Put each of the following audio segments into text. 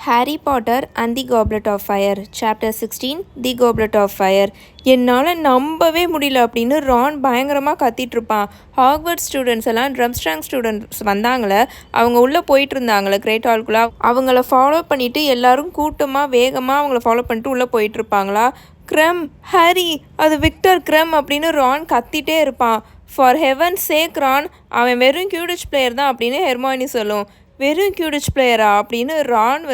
Harry Potter and the Goblet of Fire chapter 16 the Goblet of Fire. என்னால் நம்பவே முடியல அப்படின்னு ரான் பயங்கரமாக கத்திட்ருப்பான். ஹாக்வர்ட்ஸ் ஸ்டூடெண்ட்ஸ் எல்லாம் ட்ரம்ஸ்ட்ராங் ஸ்டூடெண்ட்ஸ் வந்தாங்களே, அவங்க உள்ளே போயிட்டு இருந்தாங்களே கிரேட் ஹால்குள்ளே, அவங்கள ஃபாலோ பண்ணிவிட்டு எல்லாரும் கூட்டமாக வேகமாக அவங்கள ஃபாலோ பண்ணிட்டு உள்ளே போயிட்டுருப்பாங்களா. க்ரெம், ஹாரி, அது விக்டர் க்ரெம் அப்படின்னு ரான் கத்திட்டே இருப்பான். ஃபார் ஹெவன் சேக் ரான், அவன் வெறும் கியூடிச் பிளேயர் தான் அப்படின்னு ஹெர்மாயினி சொல்லும். வெறும் கியூடிச் பிளேயரா அப்படின்னு ரான்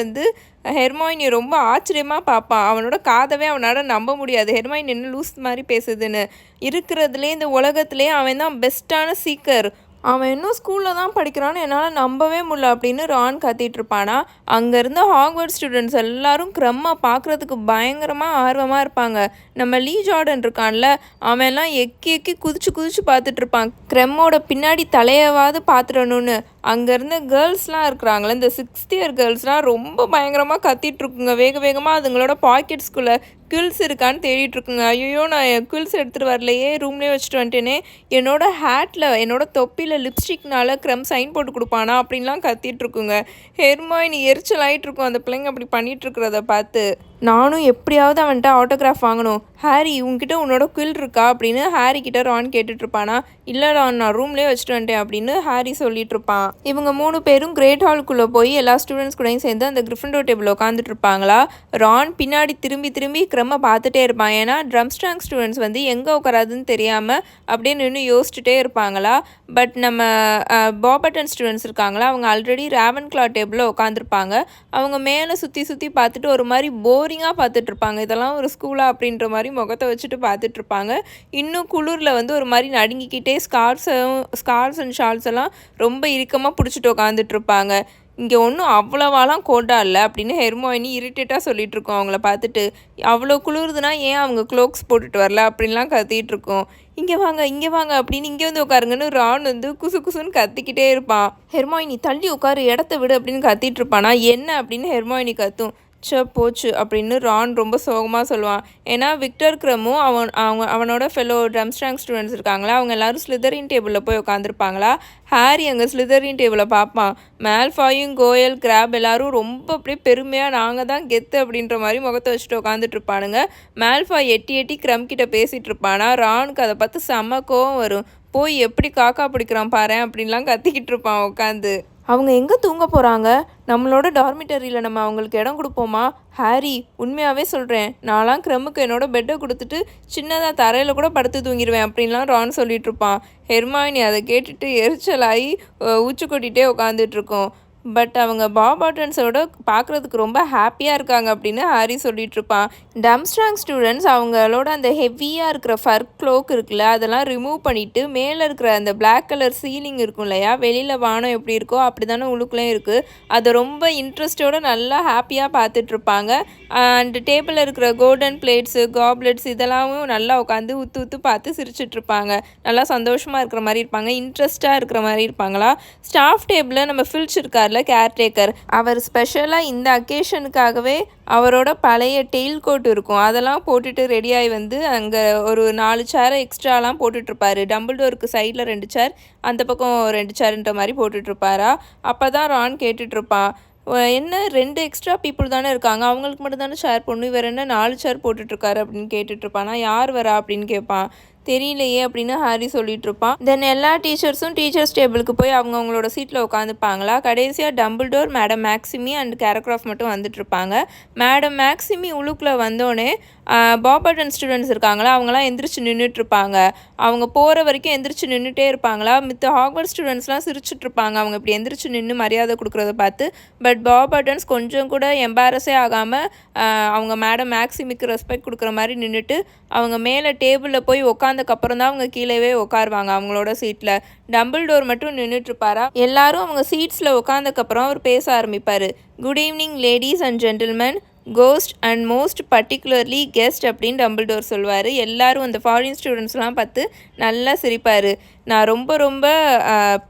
ஹெர்மாயினியை ரொம்ப ஆச்சரியமாக பார்ப்பான். அவனோட காதவே அவனால் நம்ப முடியாது. ஹெர்மாயினி என்ன லூஸ் மாதிரி பேசுதுன்னு. இருக்கிறதுலே இந்த உலகத்துலேயே அவன் தான் பெஸ்ட்டான சீக்கர். அவன் இன்னும் ஸ்கூலில் தான் படிக்கிறான்னு என்னால் நம்பவே முடியல அப்படின்னு ரான் கத்திகிட்ருப்பானா. அங்கே இருந்த ஹாக்வர்ட்ஸ் ஸ்டூடெண்ட்ஸ் எல்லாரும் க்ரெம்மை பார்க்குறதுக்கு பயங்கரமாக ஆர்வமாக இருப்பாங்க. நம்ம லீ ஜார்டன் இருக்கான்ல, அவன்லாம் எக்கி எக்கி குதிச்சு பார்த்துட்ருப்பான், க்ரெம்மோட பின்னாடி தலையவாது பார்த்துடணுன்னு. அங்கே இருந்த கேர்ள்ஸ்லாம் இருக்கிறாங்களே, இந்த 6th year கேர்ள்ஸ்லாம் ரொம்ப பயங்கரமாக கத்திகிட்ருக்குங்க. வேகமாக அதுங்களோட பாக்கெட்ஸ்குள்ளே குயில்ஸ் இருக்கான்னு தேடிட்டுருக்குங்க. ஐயோ, நான் குயில்ஸ் எடுத்துகிட்டு வரலையே, ரூம்லேயே வச்சுட்டு வந்துட்டேனே, என்னோட ஹேட்டில் என்னோட தொப்பியில் லிப்ஸ்டிக்னால க்ரெம் சைன் போட்டு கொடுப்பானா அப்படின்லாம் கத்திகிட்ருக்குங்க. ஹெர்மாயினி எரிச்சல் ஆகிட்ருக்கும் அந்த பிள்ளைங்க அப்படி பண்ணிகிட்ருக்கிறத பார்த்து. நானும் எப்படியாவது அவன்கிட்ட ஆட்டோகிராஃப் வாங்கணும். ஹாரி, உங்ககிட்ட உன்னோட குயில் இருக்கா அப்படின்னு ஹாரி கிட்ட ரான் கேட்டுட்ருப்பானா. இல்லை ரான், நான் ரூம்லேயே வச்சுட்டு வந்துட்டேன் அப்படின்னு ஹாரி சொல்லிட்டு இருப்பான். இவங்க 3 பேரும் கிரேட் ஹாலுக்குள்ளே போய் எல்லா ஸ்டூடெண்ட்ஸ் கூடயும் சேர்ந்து அந்த கிரிஃபிண்டோர் டேபிள் உட்காந்துட்டு இருப்பாங்களா. ரான் பின்னாடி திரும்பி க்ரெம்மை பார்த்துட்டே இருப்பான். ஏன்னா ட்ரம்ஸ்ட்ராங் ஸ்டூடெண்ட்ஸ் எங்கே உட்காராதுன்னு தெரியாமல் அப்படியே நின்று யோசிச்சுட்டே இருப்பாங்களா. பட் நம்ம பாபட்டன் ஸ்டூடெண்ட்ஸ் இருக்காங்களா, அவங்க ஆல்ரெடி ராவன் கிளா டேபிளில் உட்காந்துருப்பாங்க. அவங்க மேலே சுற்றி பார்த்துட்டு ஒரு மாதிரி போரிங்காக பார்த்துட்ருப்பாங்க. இதெல்லாம் ஒரு ஸ்கூலா அப்படின்ற மாதிரி முகத்தை வச்சுட்டு பார்த்துட்ருப்பாங்க. இன்னும் குளிரில் ஒரு மாதிரி நடுங்கிக்கிட்டே ஸ்கார்ஸ் அண்ட் ஷால்ஸ் எல்லாம் ரொம்ப இறுக்கமாக பிடிச்சிட்டு உட்காந்துட்ருப்பாங்க. இங்கே ஒன்றும் அவ்வளோவாலாம் கோட்டா இல்லை அப்படின்னு ஹெர்மாயினி இரிட்டேட்டாக சொல்லிகிட்ருக்கோம் அவங்கள பார்த்துட்டு. அவ்வளோ குளிருதுன்னா ஏன் அவங்க க்ளோக்ஸ் போட்டுட்டு வரல அப்படின்லாம் கத்திகிட்ருக்கோம். இங்கே வாங்க அப்படின்னு இங்கே உட்காருங்கன்னு ரான் குசுன்னு கத்திக்கிட்டே இருப்பான். ஹெர்மாயினி, தள்ளி உட்காரு, இடத்த விடு அப்படின்னு கத்திகிட்ருப்பானா. என்ன அப்படின்னு ஹெர்மாயினி கத்தும். போச்சு அப்படின்னு ரான் ரொம்ப சோகமாக சொல்லுவான். ஏன்னா விக்டர் க்ரெம்மும் அவனோட ஃபெலோ ட்ரம்ஸ்ட்ராங் ஸ்டூடெண்ட்ஸ் இருக்காங்களா, அவங்க எல்லோரும் ஸ்லிதரின் டேபிளில் போய் உட்காந்துருப்பாங்களா. ஹாரி அங்கே ஸ்லிதரின் டேபிளை பார்ப்பான். மேல்ஃபாயும் கோயல் கிராப் எல்லாரும் ரொம்ப அப்படியே பெருமையாக நாங்கள் தான் கெத்து அப்படின்ற மாதிரி முகத்தை வச்சுட்டு உட்காந்துட்டு இருப்பானுங்க. மேல்ஃபாய் எட்டி க்ரெம் கிட்ட பேசிகிட்டு இருப்பானா. ரானுக்கு அதை பார்த்து செம்ம கோவம் வரும். போய் எப்படி காக்கா பிடிக்கிறான் பாரு அப்படின்லாம் கத்திக்கிட்டு இருப்பான் உட்காந்து. அவங்க எங்கே தூங்க போகிறாங்க? நம்மளோட டார்மிட்டரியில் நம்ம அவங்களுக்கு இடம் கொடுப்போமா? ஹாரி, உண்மையாகவே சொல்கிறேன், நான்லாம் க்ரெம்முக்கு என்னோட பெட்டை கொடுத்துட்டு சின்னதாக தரையில் கூட படுத்து தூங்கிடுவேன் அப்படின்லாம் ரான் சொல்லிகிட்ருப்பான். ஹெர்மாயினி அதை கேட்டுட்டு எரிச்சலாகி ஊச்சு கொட்டிகிட்டே உட்காந்துட்ருக்கோம். பட் அவங்க பாபாட்டன்ஸோட பார்க்குறதுக்கு ரொம்ப ஹாப்பியாக இருக்காங்க அப்படின்னு ஹாரி சொல்லிகிட்ருப்பான். ட்ரம்ஸ்ட்ராங் ஸ்டூடெண்ட்ஸ் அவங்களோட அந்த ஹெவியாக இருக்கிற ஃபர் க்ளோக் இருக்குல்ல, அதெல்லாம் ரிமூவ் பண்ணிவிட்டு மேலே இருக்கிற அந்த பிளாக் கலர் சீலிங் இருக்கும் இல்லையா, வெளியில் வானம் எப்படி இருக்கோ அப்படி தானே உள்ளுக்குள்ளேயும் இருக்குது, அதை ரொம்ப இன்ட்ரெஸ்டோடு நல்லா ஹாப்பியாக பார்த்துட்ருப்பாங்க. அண்ட் டேபிளில் இருக்கிற கோல்டன் பிளேட்ஸு காப்லெட்ஸ் இதெல்லாம் நல்லா உட்காந்து உத்து பார்த்து சிரிச்சிட்ருப்பாங்க. நல்லா சந்தோஷமாக இருக்கிற மாதிரி இருப்பாங்க, இன்ட்ரெஸ்ட்டாக இருக்கிற மாதிரி இருப்பாங்களா. ஸ்டாஃப் டேபிளில் நம்ம ஃபில்ச் இருக்கார் கேர்டேக்கர், அவர் ஸ்பெஷலாக இந்த அக்கேஷனுக்காகவே அவரோட பழைய டெயில் கோட் இருக்கும், அதெல்லாம் போட்டுட்டு ரெடியாகி அங்கே ஒரு 4 சேரை எக்ஸ்ட்ராலாம் போட்டுட்ருப்பாரு. டம்பிள்டோருக்கு சைடில் 2 சேர், அந்த பக்கம் 2 சேர்ன்ற மாதிரி போட்டுட்ருப்பாரா. அப்போ தான் ரான் கேட்டுட்ருப்பான், என்ன 2 எக்ஸ்ட்ரா பீப்புள் தானே இருக்காங்க, அவங்களுக்கு மட்டும் தானே சேர் போடணும், இவர் என்ன 4 சேர் போட்டுட்ருக்காரு அப்படின்னு கேட்டுட்ருப்பானா. யார் வரா அப்படின்னு கேட்பான். தெரியலையே அப்படின்னு ஹாரி சொல்லிகிட்ருப்பான். தென் எல்லா டீச்சர்ஸும் டீச்சர்ஸ் டேபிளுக்கு போய் அவங்களோட சீட்டில் உட்காந்துப்பாங்களா. கடைசியாக டம்பிள்டோர், மேடம் மேக்ஸிமி அண்ட் கேரக்ராஃப் மட்டும் வந்துட்டுருப்பாங்க. மேடம் மேக்ஸிமி உள்ளுக்குள்ளே வந்தோடனே பாபட்டன் ஸ்டூடெண்ட்ஸ் இருக்காங்களா, அவங்களாம் எந்திரிச்சு நின்றுட்டுருப்பாங்க. அவங்க போகிற வரைக்கும் எந்திரிச்சு நின்றுட்டே இருப்பாங்களா. மித்த ஹாக்வர்ட்ஸ் ஸ்டூடெண்ட்ஸ்லாம் சிரிச்சுட்ருப்பாங்க அவங்க இப்படி எந்திரிச்சு நின்று மரியாதை கொடுக்குறத பார்த்து. பட் பாபட்டன்ஸ் கொஞ்சம் கூட எம்பாரஸே ஆகாமல் அவங்க மேடம் மேக்ஸிமிக்கு ரெஸ்பெக்ட் கொடுக்குற மாதிரி நின்றுட்டு அவங்க மேலே டேபிளில் போய் உட்காந்தக்கப்புறம் தான் அவங்க கீழே உட்காருவாங்க அவங்களோட சீட்டில். டம்பிள்டோர் மட்டும் நின்றுட்டுருப்பாரா. எல்லாரும் அவங்க சீட்ஸில் உட்காந்தக்கப்புறம் அவர் பேச ஆரம்பிப்பார். Good evening ladies and gentlemen, ghost and most particularly guest அப்படின்னு டம்பிள்டோர் சொல்லுவார். எல்லோரும் அந்த ஃபாரின் ஸ்டூடெண்ட்ஸ்லாம் பார்த்து நல்லா சிரிப்பார். நான் ரொம்ப ரொம்ப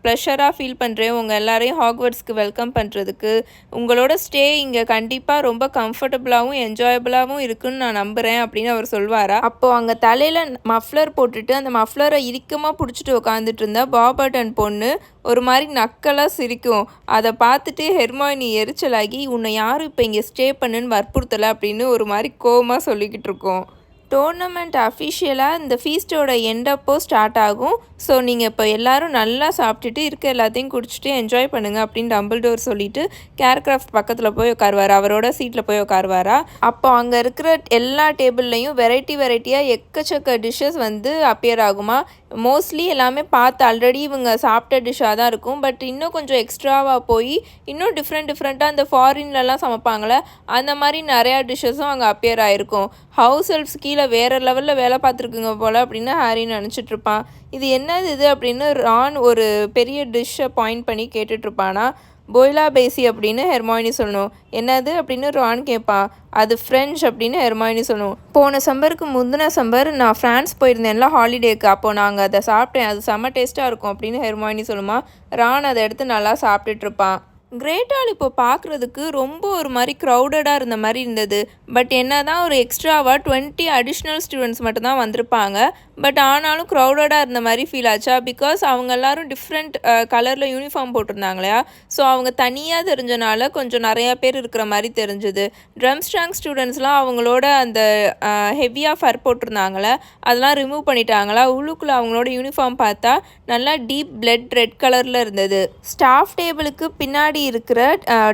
ப்ளஷராக ஃபீல் பண்ணுறேன் உங்கள் எல்லாரையும் ஹாக்வர்ட்ஸ்க்கு வெல்கம் பண்ணுறதுக்கு. உங்களோட ஸ்டே இங்கே கண்டிப்பாக ரொம்ப கம்ஃபர்டபுளாகவும் என்ஜாயபுளாகவும் இருக்குன்னு நான் நம்புகிறேன் அப்படின்னு அவர் சொல்வாரா. அப்போது அங்கே தலையில் மஃப்ளர் போட்டுட்டு அந்த மஃப்ளரை இறுக்கமாக பிடிச்சிட்டு உட்காந்துட்டு இருந்தா பாபர்டன் பொண்ணு ஒரு மாதிரி நக்கலாக சிரிக்கும். அதை பார்த்துட்டு ஹெர்மாயினி எரிச்சலாகி உன்னை யாரும் இப்போ இங்கே ஸ்டே பண்ணுன்னு வற்புறுத்தலை அப்படின்னு ஒரு மாதிரி கோவமாக சொல்லிக்கிட்டு இருக்கோம். டோர்னமெண்ட் அஃபிஷியலாக இந்த ஃபீஸ்டோட எண்டப்போ ஸ்டார்ட் ஆகும். ஸோ நீங்கள் இப்போ எல்லோரும் நல்லா சாப்பிட்டுட்டு இருக்க எல்லாத்தையும் குடிச்சிட்டு என்ஜாய் பண்ணுங்கள் அப்படின்னு டம்பிள்டோர் சொல்லிவிட்டு கேர்கிராஃப்ட் பக்கத்தில் போய் உட்காருவார். அவரோட சீட்டில் போய் உட்காருவாரா. அப்போ அங்கே இருக்கிற எல்லா டேபிள்லையும் வெரைட்டியாக எக்கச்சக்க டிஷ்ஷஸ் அப்பியர் ஆகுமா. மோஸ்ட்லி எல்லாமே பார்த்து ஆல்ரெடி இவங்க சாப்பிட்ட டிஷ்ஷாக தான் இருக்கும். பட் இன்னும் கொஞ்சம் எக்ஸ்ட்ராவாக போய் இன்னும் டிஃப்ரெண்ட்டாக அந்த ஃபாரின்லலாம் சமைப்பாங்களே அந்த மாதிரி நிறையா டிஷ்ஷஸும் அங்கே அப்பியர் ஆகிருக்கும். ஹவுஸ் ஹெல்ப்ஸ் கீழே வேறு லெவலில் வேலை பார்த்துருக்குங்க போல் அப்படின்னு ஹாரி நினச்சிட்ருப்பான். இது என்னது இது அப்படின்னு ரான் ஒரு பெரிய டிஷ்ஷை பாயிண்ட் பண்ணி கேட்டுட்ருப்பானா. போய்லா பேசி அப்படின்னு ஹெர்மாயினி சொல்லணும். என்னது அப்படின்னு ரான் கேட்பான். அது ஃப்ரெஞ்ச் அப்படின்னு ஹெர்மாயினி சொல்லணும். போன சம்பருக்கு முந்தின சம்பர் நான் ஃப்ரான்ஸ் போயிருந்தேன்ல ஹாலிடேக்கு, அப்போது நாங்கள் அதை சாப்பிட்டேன், அது செம்ம டேஸ்ட்டாக இருக்கும் அப்படின்னு ஹெர்மாயினி சொல்லுமா. ரான் அதை எடுத்து நல்லா சாப்பிட்டுட்ருப்பான். கிரேட் ஹால் இப்போ பார்க்குறதுக்கு ரொம்ப ஒரு மாதிரி க்ரௌடடாக இருந்த மாதிரி இருந்தது. பட் என்ன தான் ஒரு எக்ஸ்ட்ராவாக 20 அடிஷ்னல் ஸ்டூடெண்ட்ஸ் மட்டும்தான் வந்திருப்பாங்க. பட் ஆனாலும் க்ரௌடடாக இருந்த மாதிரி ஃபீல் ஆச்சா. பிகாஸ் அவங்க எல்லோரும் டிஃப்ரெண்ட் கலரில் யூனிஃபார்ம் போட்டிருந்தாங்க இல்லையா. ஸோ அவங்க தனியாக தெரிஞ்சனால கொஞ்சம் நிறையா பேர் இருக்கிற மாதிரி தெரிஞ்சுது. ட்ரம்ஸ்ட்ராங் ஸ்டூடெண்ட்ஸ்லாம் அவங்களோட அந்த ஹெவியாக ஃபர் போட்டிருந்தாங்களே அதெல்லாம் ரிமூவ் பண்ணிட்டாங்களா. உள்ளுக்குள்ளே அவங்களோட யூனிஃபார்ம் பார்த்தா நல்லா டீப் பிளட் ரெட் கலரில் இருந்தது. ஸ்டாஃப் டேபிளுக்கு பின்னாடி இருக்கிற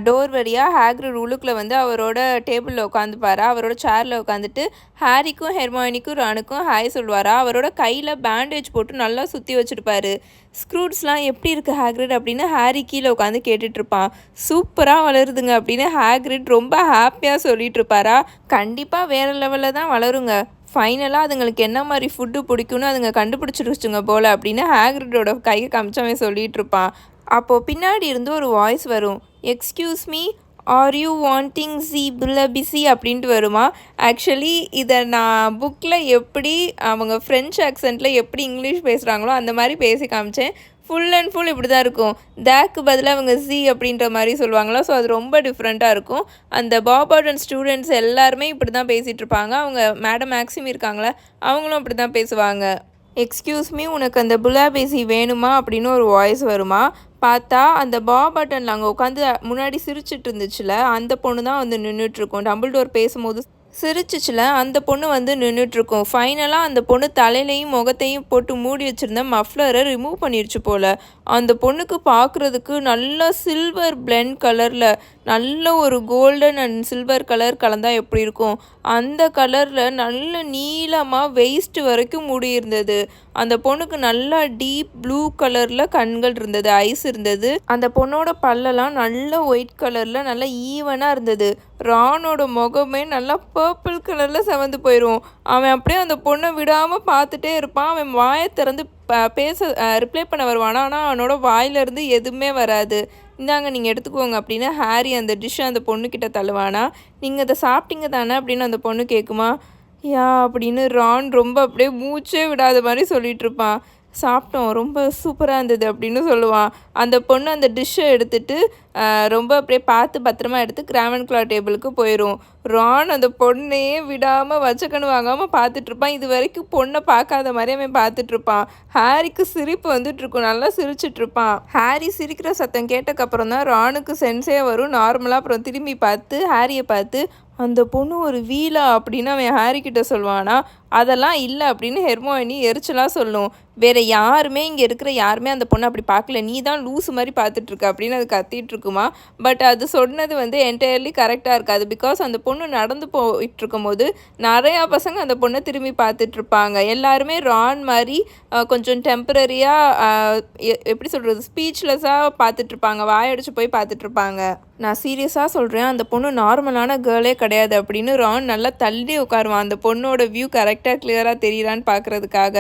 டோர் வழியாக ஹேக்ரிட் உள்ளுக்குள்ளே அவரோட டேபிளில் உட்காந்துப்பாரா. அவரோட சேரில் உட்காந்துட்டு ஹாரிக்கும் ஹெர்மாயினிக்கும் ரானுக்கும் ஹாய் சொல்லுவாரா. அவரோட கையில் பேண்டேஜ் போட்டு நல்லா சுற்றி வச்சுருப்பாரு. ஸ்க்ரூட்ஸ்லாம் எப்படி இருக்குது ஹேக்ரிட் அப்படின்னு ஹாரி கீழே உட்காந்து கேட்டுட்ருப்பான். சூப்பராக வளருதுங்க அப்படின்னு ஹேக்ரிட் ரொம்ப ஹாப்பியாக சொல்லிகிட்ருப்பாரா. கண்டிப்பாக வேறு லெவலில் தான் வளருங்க. ஃபைனலாக அதுங்களுக்கு என்ன மாதிரி ஃபுட்டு பிடிக்குன்னு அதுங்க கண்டுபிடிச்சிருச்சுங்க போல் அப்படின்னு ஹேக்ரிடோட கையை காமிச்சவன் சொல்லிகிட்ருப்பான். அப்போது பின்னாடி இருந்து ஒரு வாய்ஸ் வரும். Excuse me, are you wanting C PC அப்படின்ட்டு வருமா. ஆக்சுவலி இதை நான் புக்கில் எப்படி அவங்க ஃப்ரெஞ்ச் ஆக்சென்ட்டில் எப்படி இங்கிலீஷ் பேசுகிறாங்களோ அந்த மாதிரி பேசி காமிச்சேன். ஃபுல் அண்ட் ஃபுல் இப்படி தான் இருக்கும். தேக்கு பதிலாக அவங்க சி அப்படின்ற மாதிரி சொல்லுவாங்களா. ஸோ அது ரொம்ப டிஃப்ரெண்ட்டாக இருக்கும். அந்த பாபர்டன் ஸ்டூடெண்ட்ஸ் எல்லாருமே இப்படி தான் பேசிகிட்டு இருப்பாங்க. அவங்க மேடம் மேக்ஸிம் இருக்காங்களே அவங்களும் அப்படி தான் பேசுவாங்க. எக்ஸ்கியூஸ் மீ, உனக்கு அந்த புலாபேசி வேணுமா அப்படின்னு ஒரு வாய்ஸ் வருமா. பார்த்தா அந்த பாபர்டனில் அங்கே உட்காந்து முன்னாடி சிரிச்சிட்டு இருந்துச்சுல அந்த பொண்ணு தான் நின்றுட்டுருக்கும். டம்பிள்டோர் பேசும்போது சிரிச்சிச்சுல அந்த பொண்ணு நின்றுட்டுருக்கும். ஃபைனலாக அந்த பொண்ணு தலையிலையும் முகத்தையும் போட்டு மூடி வச்சுருந்த மஃப்ளரை ரிமூவ் பண்ணிடுச்சு போல். அந்த பொண்ணுக்கு பார்க்குறதுக்கு நல்ல சில்வர் பிளெண்ட் கலரில் நல்ல ஒரு கோல்டன் அண்ட் சில்வர் கலர் கலந்தால் எப்படி இருக்கும் அந்த கலரில் நல்ல நீளமாக வெயிஸ்ட் வரைக்கும் முடி இருந்தது. அந்த பொண்ணுக்கு நல்லா டீப் ப்ளூ கலரில் கண்கள் இருந்தது, ஐஸ் இருந்தது. அந்த பொண்ணோட பல்லெல்லாம் நல்ல ஒயிட் கலரில் நல்லா ஈவனாக இருந்தது. ரானோட முகமே நல்லா பர்பிள் கலரில் செவந்து போயிடும். அவன் அப்படியே அந்த பொண்ணை விடாமல் பார்த்துட்டே இருப்பான். அவன் வாயை திறந்து ரிப்ளை பண்ண வருவானா, ஆனால் அவனோட வாயிலிருந்து எதுவுமே வராது. இந்தாங்க நீங்கள் எடுத்துக்கோங்க அப்படின்னு ஹாரி அந்த டிஷ்ஷை அந்த பொண்ணுக்கிட்ட தள்ளுவானா. நீங்கள் அதை சாப்பிட்டீங்க தானே அப்படின்னு அந்த பொண்ணு கேட்குமா. யா அப்படின்னு ரான் ரொம்ப அப்படியே மூச்சே விடாத மாதிரி சொல்லிகிட்ருப்பான். சாப்பிட்டோம், ரொம்ப சூப்பராக இருந்தது அப்படின்னு சொல்லுவான். அந்த பொண்ணு அந்த டிஷ்ஷை எடுத்துகிட்டு ரொம்ப அப்படியே பார்த்து பத்திரமா எடுத்து கிராவன்க்ளா டேபிளுக்கு போயிடும். ரான் அந்த பொண்ணையே விடாமல் வச்சக்கண்ணு வாங்காமல் பார்த்துட்ருப்பான். இது வரைக்கும் பொண்ணை பார்க்காத மாதிரி அவன் பார்த்துட்ருப்பான். ஹாரிக்கு சிரிப்பு வந்துட்டுருக்கும், நல்லா சிரிச்சிட்ருப்பான். ஹாரி சிரிக்கிற சத்தம் கேட்டக்கப்புறம் தான் ரானுக்கு சென்ஸே வரும் நார்மலாக. அப்புறம் திரும்பி பார்த்து ஹாரியை பார்த்து அந்த பொண்ணு ஒரு வீலா அப்படின்னு அவன் ஹாரிக்கிட்ட சொல்லுவானா. அதெல்லாம் இல்லை அப்படின்னு ஹெர்மாயினி எரிச்சலாக சொல்லும். வேறு யாருமே இங்கே இருக்கிற யாருமே அந்த பொண்ணை அப்படி பார்க்கல, நீ தான் லூஸு மாதிரி பார்த்துட்ருக்க அப்படின்னு அது கத்திட்டு இருக்குமா. பட் அது சொன்னது என்டையர்லி கரெக்டாக இருக்காது. பிகாஸ் அந்த பொண்ணு நடந்து போயிட்டுருக்கும் போது நிறையா பசங்க அந்த பொண்ணை திரும்பி பார்த்துட்ருப்பாங்க. எல்லாருமே ரான் மாதிரி கொஞ்சம் டெம்பரரியாக எப்படி சொல்கிறது ஸ்பீச்லெஸ்ஸாக பார்த்துட்ருப்பாங்க, வாயடிச்சு போய் பார்த்துட்ருப்பாங்க. நான் சீரியஸாக சொல்கிறேன், அந்த பொண்ணு நார்மலான கேர்ளே கிடையாது அப்படின்னு ரான் நல்லா தள்ளி உட்காருவான். அந்த பொண்ணோட வியூ கரெக்டாக கிளியராக தெரியறான்னு பார்க்குறதுக்காக.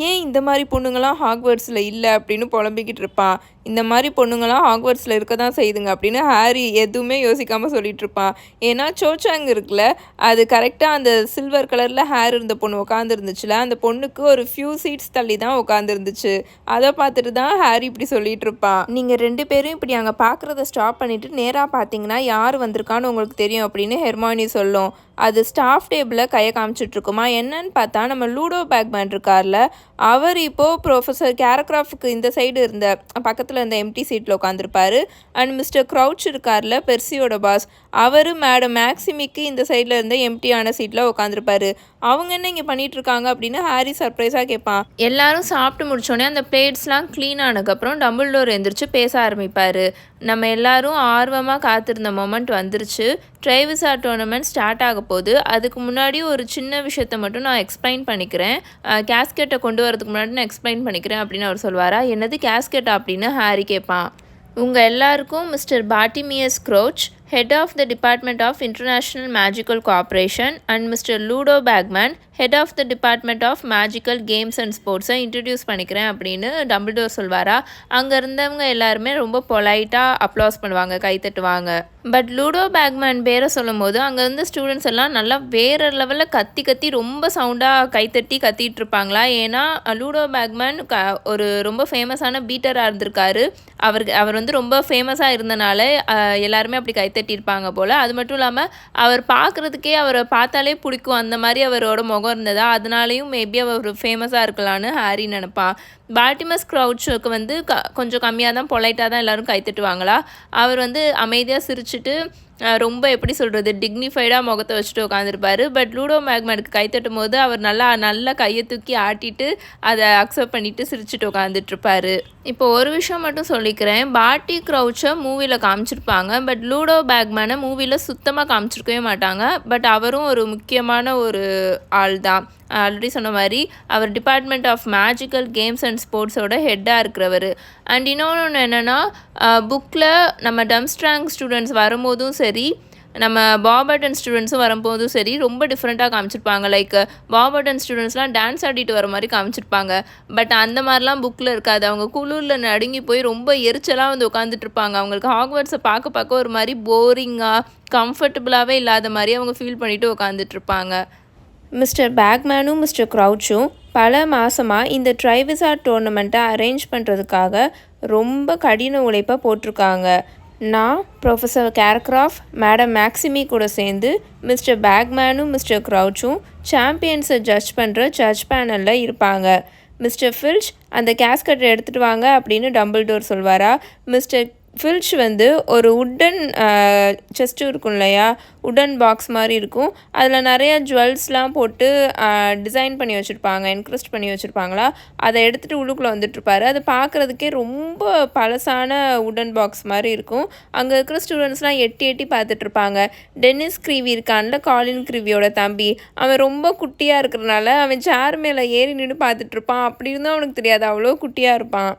ஏன் இந்த மாதிரி பொண்ணுங்களாம் ஹாக்வர்ட்ஸில் இல்லை அப்படின்னு புலம்பிக்கிட்டு இருப்பான். இந்த மாதிரி பொண்ணுங்களாம் ஹாக்வர்ட்ஸில் இருக்க தான் செய்யுதுங்க அப்படின்னு ஹாரி எதுவுமே யோசிக்காமல் சொல்லிட்டு இருப்பான். ஏன்னா சோச்சாங் இருக்குல்ல, அது கரெக்டாக அந்த சில்வர் கலரில் ஹேர் இருந்த பொண்ணு உட்காந்துருந்துச்சுல, அந்த பொண்ணுக்கு ஒரு ஃபியூ சீட்ஸ் தள்ளி தான் உட்காந்துருந்துச்சு. அதை பார்த்துட்டு தான் ஹாரி இப்படி சொல்லிட்டு இருப்பான். நீங்கள் 2 பேரும் இப்படி அங்கே பார்க்குறத ஸ்டாப் பண்ணிவிட்டு நேராக பார்த்தீங்கன்னா யார் வந்திருக்கான்னு உங்களுக்கு தெரியும் அப்படின்னு ஹெர்மானி சொல்லும். அது ஸ்டாஃப் டேபிளில் கையை காமிச்சிட்ருக்குமா. என்னன்னு பார்த்தா நம்ம லூடோ பேக்மேன் இருக்கார்ல, அவர் இப்போது ப்ரொஃபஸர் கேரக்ராஃப்ட்க்கு இந்த சைடு இருந்த பக்கத்தில் இருந்த எம்டி சீட்டில் உட்காந்துருப்பாரு. அண்ட் மிஸ்டர் க்ரௌச் இருக்கார்ல, பெர்சியோட பாஸ், அவர் மேடம் மேக்ஸிமிக்கு இந்த சைடில் இருந்த எம்டியான சீட்டில் உட்காந்துருப்பாரு. அவங்க என்ன இங்கே பண்ணிகிட்ருக்காங்க அப்படின்னு ஹாரி சர்ப்ரைஸாக கேட்பான். எல்லாரும் சாப்பிட்டு முடிச்சோடனே அந்த பிளேட்ஸ்லாம் க்ளீன் ஆனதுக்கப்புறம் டம்பிள்டோர் எந்திரிச்சு பேச ஆரம்பிப்பார். நம்ம எல்லாரும் ஆர்வமாக காத்திருந்த மொமெண்ட் வந்துருச்சு. ட்ரைவிஸார்ட் டோர்னமெண்ட் ஸ்டார்ட் ஆக போகுது. அதுக்கு முன்னாடி ஒரு சின்ன விஷயத்தை மட்டும் நான் எக்ஸ்பிளைன் பண்ணிக்கிறேன். கேஸ்கெட்டை கொண்டு வரதுக்கு முன்னாடி நான் எக்ஸ்பிளைன் பண்ணிக்கிறேன் அப்படின்னு அவர் சொல்வாரா. என்னது கேஸ்கெட்டா அப்படின்னு ஹாரி கேட்பான். உங்கள் எல்லாருக்கும் mister Bartemius Crouch, head of the department of international magical cooperation, and mister Ludo Bagman, head of the department of magical games and ஸ்போர்ட்ஸை இன்ட்ரடியூஸ் பண்ணிக்கிறேன் அப்படின்னு டம்பிள்டோர் சொல்வாரா. அங்கே இருந்தவங்க எல்லாருமே ரொம்ப பொலைட்டாக அப்ளாஸ் பண்ணுவாங்க, கைத்தட்டுவாங்க. பட் லூடோ பேக்மேன் பேரை சொல்லும் போது அங்கே இருந்த ஸ்டூடெண்ட்ஸ் எல்லாம் நல்லா வேறு லெவலில் கத்தி ரொம்ப சவுண்டாக கத்திட்டு இருப்பாங்களா. ஏன்னா லூடோ பேக்மேன் ஒரு ரொம்ப ஃபேமஸான பீட்டராக இருந்திருக்காரு. அவர் வந்து ரொம்ப ஃபேமஸாக இருந்தனால எல்லாருமே அப்படி கைத்தட்டியிருப்பாங்க போல். அது மட்டும் இல்லாமல் அவர் பார்க்குறதுக்கே அவரை பார்த்தாலே பிடிக்கும், அந்த மாதிரி அவரோட முகம் இருந்ததா, அதனாலேயும் மேபி அவர் ஃபேமஸாக இருக்கலான்னு ஹாரி நினைப்பான். பார்ட்டிமஸ் க்ரௌச்சுக்கு வந்து கொஞ்சம் கம்மியாக தான் பொலைட்டாக தான் எல்லோரும் கைத்தட்டுவாங்களா. அவர் வந்து அமைதியாக சிரிச்சுட்டு ரொம்ப எப்படி சொல்கிறது, டிக்னிஃபைடாக முகத்தை வச்சுட்டு உட்காந்துருப்பார். பட் லூடோ பேக்மேனுக்கு கைத்தட்டும் போது அவர் நல்லா கையை தூக்கி ஆட்டிட்டு அதை அக்செப்ட் பண்ணிவிட்டு சிரிச்சுட்டு உட்காந்துட்ருப்பார். இப்போ ஒரு விஷயம் மட்டும் சொல்லிக்கிறேன். பார்ட்டி க்ரௌச்சை மூவியில் காமிச்சிருப்பாங்க, பட் லூடோ பேக்மேனை மூவியில் சுத்தமாக காமிச்சிருக்கவே மாட்டாங்க. பட் அவரும் ஒரு முக்கியமான ஒரு ஆள் தான். ஆல்ரெடி சொன்ன மாதிரி அவர் department of magical games and ஸ்போர்ட்ஸோட ஹெட்டாக இருக்கிறவர். அண்ட் இன்னொன்று என்னென்னா, புக்கில் நம்ம டம்ஸ்ட்ராங் ஸ்டூடெண்ட்ஸ் வரும்போதும் சரி, நம்ம பாபர்டன் ஸ்டூடெண்ட்ஸும் வரும்போதும் சரி, ரொம்ப டிஃப்ரெண்ட்டாக காமிச்சிருப்பாங்க. லைக் பாபர்டன் ஸ்டூடெண்ட்ஸ்லாம் டான்ஸ் ஆடிட்டு வர மாதிரி காமிச்சிருப்பாங்க. பட் அந்த மாதிரிலாம் புக்கில் இருக்காது. அவங்க குளிரில் நடுங்கி போய் ரொம்ப எரிச்சலாக வந்து உட்காந்துட்ருப்பாங்க. அவங்களுக்கு ஹாக்வர்ட்ஸை பார்க்க ஒரு மாதிரி போரிங்காக கம்ஃபர்டபுளாகவே இல்லாத மாதிரி அவங்க ஃபீல் பண்ணிவிட்டு உட்காந்துட்ருப்பாங்க. மிஸ்டர் பேக்மேனும் மிஸ்டர் க்ரௌச்சும் பல மாதமாக இந்த ட்ரைவிஸார்ட் டோர்னமெண்ட்டை அரேஞ்ச் பண்ணுறதுக்காக ரொம்ப கடின உழைப்பை போட்டிருக்காங்க. நான் ப்ரொஃபஸர் கேரக்ராஃப்ட், மேடம் மேக்ஸிமி கூட சேர்ந்து மிஸ்டர் பேக்மேனும் மிஸ்டர் க்ரௌச்சும் சாம்பியன்ஸை ஜட்ஜ் பண்ணுற ஜட்ஜ் பேனலில் இருப்பாங்க. மிஸ்டர் ஃபில்ச் அந்த கேஸ்கட்டை எடுத்துகிட்டு வாங்க அப்படின்னு டம்பிள்டோர் சொல்வாரா. மிஸ்டர் ஃபில்ச் வந்து ஒரு உட்டன் செஸ்ட்டு இருக்கும் இல்லையா, உட்டன் பாக்ஸ் மாதிரி இருக்கும். அதில் நிறையா ஜுவல்ஸ்லாம் போட்டு டிசைன் பண்ணி வச்சுருப்பாங்க, என்க்ரஸ்ட் பண்ணி வச்சுருப்பாங்களா. அதை எடுத்துகிட்டு உள்ளுக்குள்ளே வந்துட்டுருப்பாரு. அது பார்க்குறதுக்கே ரொம்ப பழசான உட்டன் பாக்ஸ் மாதிரி இருக்கும். அங்கே இருக்கிற ஸ்டூடெண்ட்ஸ்லாம் எட்டி பார்த்துட்ருப்பாங்க. டென்னிஸ் க்ரீவி இருக்கான்ல, காலின் க்ரீவியோட தம்பி, அவன் ரொம்ப குட்டியாக இருக்கிறனால அவன் சேர் மேலே ஏறி நின்று பார்த்துட்ருப்பான். அப்படி இருந்தும் அவனுக்கு தெரியாது, அவ்வளோ குட்டியாக இருப்பான்.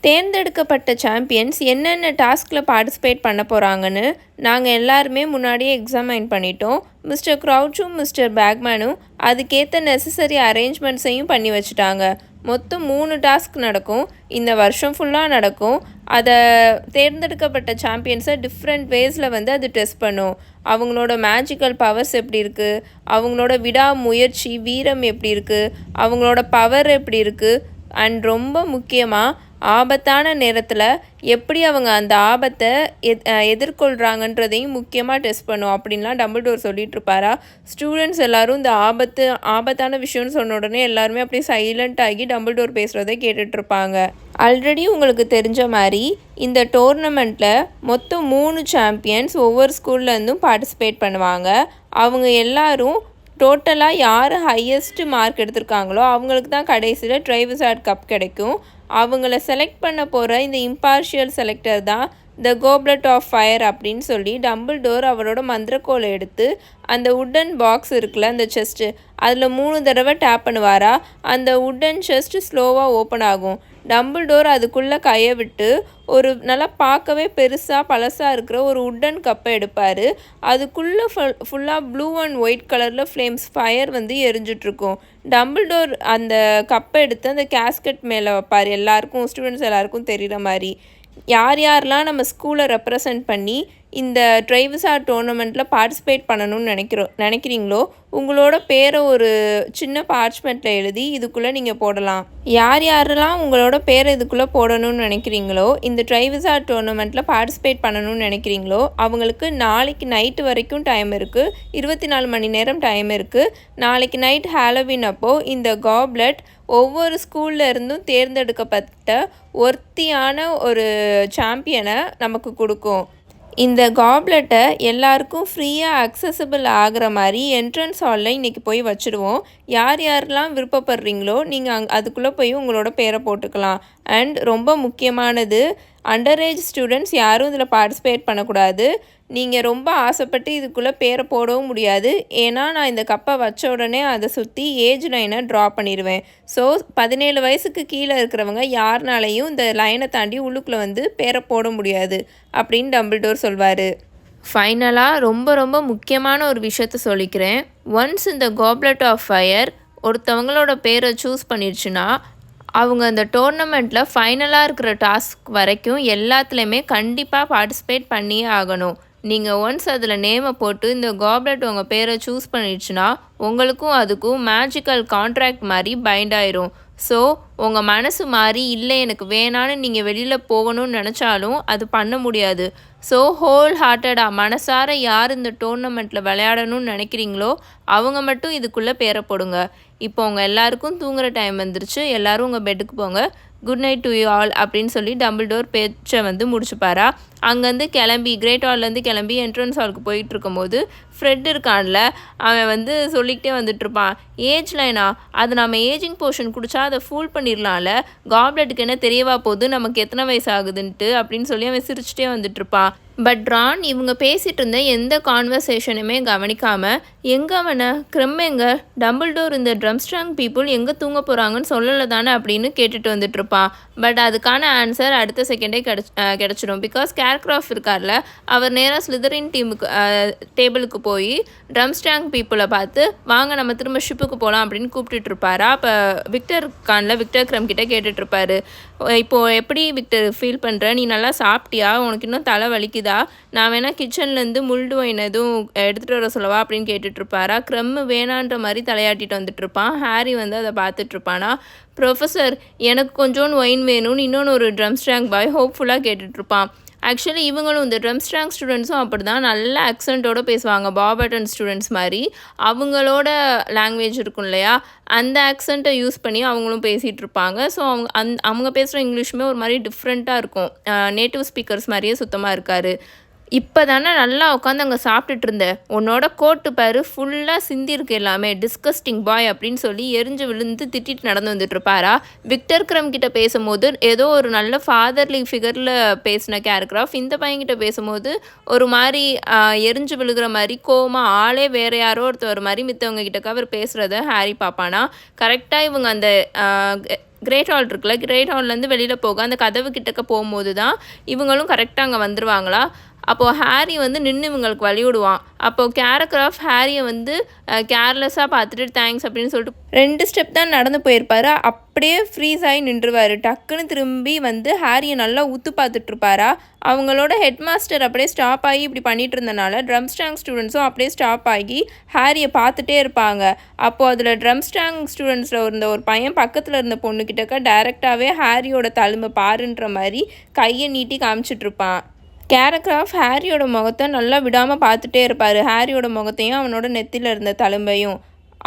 தேர்ந்தெடுக்கப்பட்ட சாம்பியன்ஸ் என்னென்ன டாஸ்கில் பார்ட்டிசிபேட் பண்ண போகிறாங்கன்னு நாங்கள் எல்லாருமே முன்னாடியே எக்ஸாமைன் பண்ணிட்டோம். மிஸ்டர் க்ரௌச்சும் மிஸ்டர் பேக்மேனும் அதுக்கேற்ற நெசசரி அரேஞ்ச்மெண்ட்ஸையும் பண்ணி வச்சுட்டாங்க. மொத்தம் 3 டாஸ்க் நடக்கும், இந்த வருஷம் ஃபுல்லாக நடக்கும். அதை தேர்ந்தெடுக்கப்பட்ட சாம்பியன்ஸை டிஃப்ரெண்ட் வேஸில் வந்து அது டெஸ்ட் பண்ணும். அவங்களோட மேஜிக்கல் பவர்ஸ் எப்படி இருக்குது, அவங்களோட விடாமுயற்சி வீரம் எப்படி இருக்குது, அவங்களோட பவர் எப்படி இருக்குது, அண்ட் ரொம்ப முக்கியமாக ஆபத்தான நேரத்தில் எப்படி அவங்க அந்த ஆபத்தை எதிர்கொள்கிறாங்கன்றதையும் முக்கியமாக டெஸ்ட் பண்ணும் அப்படின்லாம் டம்பிள்டோர் சொல்லிகிட்ருப்பாரா. ஸ்டூடெண்ட்ஸ் எல்லோரும் இந்த ஆபத்தான விஷயம்னு சொன்ன உடனே எல்லாருமே அப்படியே சைலண்ட் ஆகி டம்பிள்டோர் பேசுகிறத கேட்டுட்ருப்பாங்க. ஆல்ரெடி உங்களுக்கு தெரிஞ்ச மாதிரி இந்த டோர்னமெண்ட்டில் மொத்தம் 3 சாம்பியன்ஸ் ஒவ்வொரு ஸ்கூல்லேருந்தும் பார்ட்டிசிபேட் பண்ணுவாங்க. அவங்க எல்லாரும் டோட்டலாக யார் ஹையஸ்ட் மார்க் எடுத்திருக்காங்களோ அவங்களுக்கு தான் கடைசியில் ட்ரைவிஸார்ட் கப் கிடைக்கும். அவங்கள செலக்ட் பண்ண போகிற இந்த இம்பார்ஷியல் செலக்டர் தான் த கோப்லெட் ஆஃப் ஃபயர் அப்படின்னு சொல்லி டம்பிள்டோர் அவரோட மந்திரக்கோலை எடுத்து அந்த உட்டன் பாக்ஸ் இருக்குல்ல, அந்த செஸ்ட்டு, அதில் 3 தடவை டேப் பண்ணுவாரா. அந்த உட்டன் செஸ்ட்டு ஸ்லோவாக ஓப்பன் ஆகும். டம்பிள்டோர் அதுக்குள்ளே கையை விட்டு ஒரு நல்லா பார்க்கவே பெருசாக பழசாக இருக்கிற ஒரு உட்டன் கப்பை எடுப்பார். அதுக்குள்ளே ஃபுல்லாக ப்ளூ அண்ட் ஒயிட் கலரில் ஃப்ளேம்ஸ் ஃபயர் வந்து எரிஞ்சிட்ருக்கும். டம்பிள்டோர் அந்த கப்பை எடுத்து அந்த கேஸ்கட் மேலே வைப்பார், எல்லாருக்கும் ஸ்டூடெண்ட்ஸ் எல்லாருக்கும் தெரிகிற மாதிரி. யார் யாரெல்லாம் நம்ம ஸ்கூலை ரெப்ரசன்ட் பண்ணி இந்த ட்ரைவிஸார் டோர்னமெண்ட்டில் பார்ட்டிசிபேட் பண்ணணும்னு நினைக்கிறீங்களோ உங்களோட பேரை ஒரு சின்ன பார்ச்மெண்ட்டில் எழுதி இதுக்குள்ளே நீங்கள் போடலாம். யார் யாரெல்லாம் உங்களோட பேரை இதுக்குள்ளே போடணும்னு நினைக்கிறீங்களோ இந்த ட்ரைவிஸார் டோர்னமெண்ட்டில் பார்ட்டிசிபேட் பண்ணணும்னு நினைக்கிறீங்களோ அவங்களுக்கு நாளைக்கு நைட்டு வரைக்கும் டைம் இருக்குது. 24 மணி நேரம் டைம் இருக்குது. நாளைக்கு நைட் ஹாலோவின் அப்போது இந்த காப்லெட் ஒவ்வொரு ஸ்கூல்ல இருந்தும் தேர்ந்தெடுக்கப்பட்ட ஒருத்தியான ஒரு சாம்பியனை நமக்கு கொடுக்கும். இந்த காப்லெட்டை எல்லாருக்கும் ஃப்ரீயாக அக்சசபிள் ஆகிற மாதிரி என்ட்ரன்ஸ் ஹாலில் இன்றைக்கி போய் வச்சுடுவோம். யார் யாரெல்லாம் விருப்பப்படுறீங்களோ நீங்கள் அதுக்குள்ளே போய் உங்களோட பேரை போட்டுக்கலாம். அண்ட் ரொம்ப முக்கியமானது, அண்டர் ஏஜ் ஸ்டூடெண்ட்ஸ் யாரும் இதில் பார்ட்டிசிபேட் பண்ணக்கூடாது. நீங்கள் ரொம்ப ஆசைப்பட்டு இதுக்குள்ளே பேரை போடவும் முடியாது. ஏன்னா நான் இந்த கப்பை வச்ச உடனே அதை சுற்றி ஏஜ் லைனை ட்ரா பண்ணிடுவேன். ஸோ 17 வயசுக்கு கீழே இருக்கிறவங்க யாருனாலையும் இந்த லைனை தாண்டி உள்ளுக்குள்ளே வந்து பேரை போட முடியாது அப்படின்னு டம்பிள்டோர் சொல்வார். ஃபைனலாக ரொம்ப ரொம்ப முக்கியமான ஒரு விஷயத்த சொல்லிக்கிறேன். ஒன்ஸ் இந்த காப்லெட் ஆஃப் ஃபயர் ஒருத்தவங்களோட பேரை சூஸ் பண்ணிடுச்சுன்னா அவங்க அந்த டோர்னமெண்ட்டில் ஃபைனலாக இருக்கிற டாஸ்க் வரைக்கும் எல்லாத்துலேயுமே கண்டிப்பாக பார்ட்டிசிபேட் பண்ணியே ஆகணும். நீங்கள் ஒன்ஸ் அதில் நேமை போட்டு இந்த காப்லெட் உங்கள் பேரை சூஸ் பண்ணிடுச்சுன்னா உங்களுக்கும் அதுக்கும் மேஜிக்கல் கான்ட்ராக்ட் மாதிரி பைண்ட் ஆயிரும். ஸோ உங்கள் மனசு மாறி இல்லை எனக்கு வேணான்னு நீங்கள் வெளியில் போகணும்னு நினச்சாலும் அது பண்ண முடியாது. ஸோ ஹோல் ஹார்ட்டடாக மனசார யார் இந்த டோர்னமெண்ட்டில் விளையாடணும்னு நினைக்கிறீங்களோ அவங்க மட்டும் இதுக்குள்ளே பேரை போடுங்க. இப்போ உங்கள் எல்லாருக்கும் தூங்குகிற டைம் வந்துருச்சு. எல்லோரும் உங்கள் பெட்டுக்கு போங்க. Good night to you all அப்படின்னு சொல்லி டம்பிள்டோர் பேச்சை வந்து முடிச்சுப்பாரா. அங்கேருந்து கிளம்பி கிரேட் ஹால்லேருந்து கிளம்பி என்ட்ரன்ஸ் ஹாலுக்கு போயிட்டு இருக்கும்போது ஃப்ரெட் இருக்கான்ல அவன் வந்து சொல்லிக்கிட்டே வந்துட்டுருப்பான், ஏஜ் லைனா அது நம்ம ஏஜிங் போர்ஷன் குடிச்சா அதை ஃபூல் பண்ணிடலாம்ல, காப்லெட்டுக்கு என்ன தெரியவா போகுது நமக்கு எத்தனை வயசு ஆகுதுன்ட்டு அப்படின்னு சொல்லி அவன் சிரிச்சிட்டே வந்துட்டுருப்பான். பட் ரான் இவங்க பேசிகிட்டு இருந்த எந்த கான்வர்சேஷனுமே கவனிக்காமல் எங்கே அவனை எங்க டம்பிள்டோர் இந்த ட்ரம்ஸ்ட்ராங் பீப்புள் எங்கே தூங்க போகிறாங்கன்னு சொல்லலை தானே அப்படின்னு கேட்டுட்டு வந்துட்டுருப்பான். பட் அதுக்கான ஆன்சர் அடுத்த செகண்டே கிடச்சிடும். பிகாஸ் கேர்க்ராஃப்ட் இருக்கார்ல அவர் நேராக ஸ்லிதரின் டேபிளுக்கு போய் ட்ரம்ஸ்ட்ராங் பீப்புளை பார்த்து வாங்க நம்ம திரும்ப ஷிப்புக்கு போகலாம் அப்படின்னு கூப்பிட்டுட்டு இருப்பாரா. அப்போ விக்டர் கிரம் கிட்டே கேட்டுட்ருப்பாரு, இப்போது எப்படி விக்டர் ஃபீல் பண்ணுற, நீ நல்லா சாப்பிட்டியா, உனக்கு இன்னும் தலை வலிக்குதா, நான் வேணால் கிச்சன்லேருந்து முல்டு ஒயின் எதுவும் எடுத்துகிட்டு வர சொல்லவா அப்படின்னு கேட்டுட்ருப்பாரா. க்ரம்மு வேணான்ற மாதிரி தலையாட்டிட்டு வந்துட்டுருப்பான். ஹாரி வந்து அதை பார்த்துட்ருப்பானா. ப்ரொஃபஸர் எனக்கு கொஞ்சோன்னு ஒயின் வேணும்னு இன்னொன்று ஒரு ட்ரம்ஸ்ட்ராங் பாய் ஹோப்ஃபுல்லாக கேட்டுட்ருப்பான். ஆக்சுவலி இவங்களும் இந்த ட்ரம்ஸ்ட்ராங் ஸ்டூடெண்ட்ஸும் அப்படி தான் நல்ல அக்சென்ட்டோடு பேசுவாங்க. பாபர்டன் ஸ்டூடெண்ட்ஸ் மாதிரி அவங்களோட லாங்குவேஜ் இருக்கும் இல்லையா, அந்த ஆக்சென்ட்டை யூஸ் பண்ணி அவங்களும் பேசிகிட்டு இருப்பாங்க. ஸோ அவங்க பேசுகிற இங்கிலீஷுமே ஒரு மாதிரி டிஃப்ரெண்ட்டாக இருக்கும். நேட்டிவ் ஸ்பீக்கர்ஸ் மாதிரியே சுத்தமாக இருக்கார். இப்போ தானே நல்லா உட்காந்து அங்கே சாப்பிட்டுட்டு இருந்தேன், உன்னோட கோட்டு பாரு ஃபுல்லாக சிந்திருக்கு எல்லாமே, டிஸ்கஸ்டிங் பாய் அப்படின்னு சொல்லி எரிஞ்சு விழுந்து திட்டிட்டு நடந்து வந்துட்டுருப்பாரா. விக்டர் கிரம் கிட்ட பேசும்போது ஏதோ ஒரு நல்ல ஃபாதர்லி ஃபிகரில் பேசின கேரக்ராஃப் இந்த பையன்கிட்ட பேசும்போது ஒரு மாதிரி எரிஞ்சு விழுகிற மாதிரி கோவமாக ஆளே வேறு யாரோ ஒருத்தர் மாதிரி மித்தவங்க கிட்டக்க அவர் பேசுகிறத ஹாரி பார்ப்பானா. கரெக்டாக இவங்க அந்த கிரேட் ஹால் இருக்குல்ல, கிரேட் ஹால்லேருந்து வெளியில் போக அந்த கதவு கிட்டக்க போகும்போது தான் இவங்களும் கரெக்டாக அங்கே வந்துடுவாங்களா. அப்போது ஹாரி வந்து நின்று இவங்களுக்கு வழி விடுவான். அப்போது கேரக்ராஃப்ட் ஹாரியை வந்து கேர்லெஸ்ஸாக பார்த்துட்டு தேங்க்ஸ் அப்படின்னு சொல்லிட்டு 2 ஸ்டெப் தான் நடந்து போயிருப்பார். அப்படியே ஃப்ரீஸ் ஆகி நின்றுவார். டக்குன்னு திரும்பி வந்து ஹாரியை நல்லா ஊற்று பார்த்துட்ருப்பாரா. அவங்களோட ஹெட் மாஸ்டர் அப்படியே ஸ்டாப் ஆகி இப்படி பண்ணிட்டு இருந்தனால ட்ரம்ஸ்ட்ராங் ஸ்டூடெண்ட்ஸும் அப்படியே ஸ்டாப் ஆகி ஹாரியை பார்த்துட்டே இருப்பாங்க. அப்போது அதில் ட்ரம்ஸ்ட்ராங் ஸ்டூடெண்ட்ஸில் இருந்த ஒரு பையன் பக்கத்தில் இருந்த பொண்ணுக்கிட்டக்க டைரெக்டாகவே ஹாரியோட தழும்பை பாருன்ற மாதிரி கையை நீட்டி காமிச்சிட்ருப்பான். கேரக்ராஃப்ட் ஹாரியோட முகத்தை நல்லா விடாமல் பார்த்துட்டே இருப்பார். ஹாரியோட முகத்தையும் அவனோட நெத்தியில் இருந்த தழும்பையும்.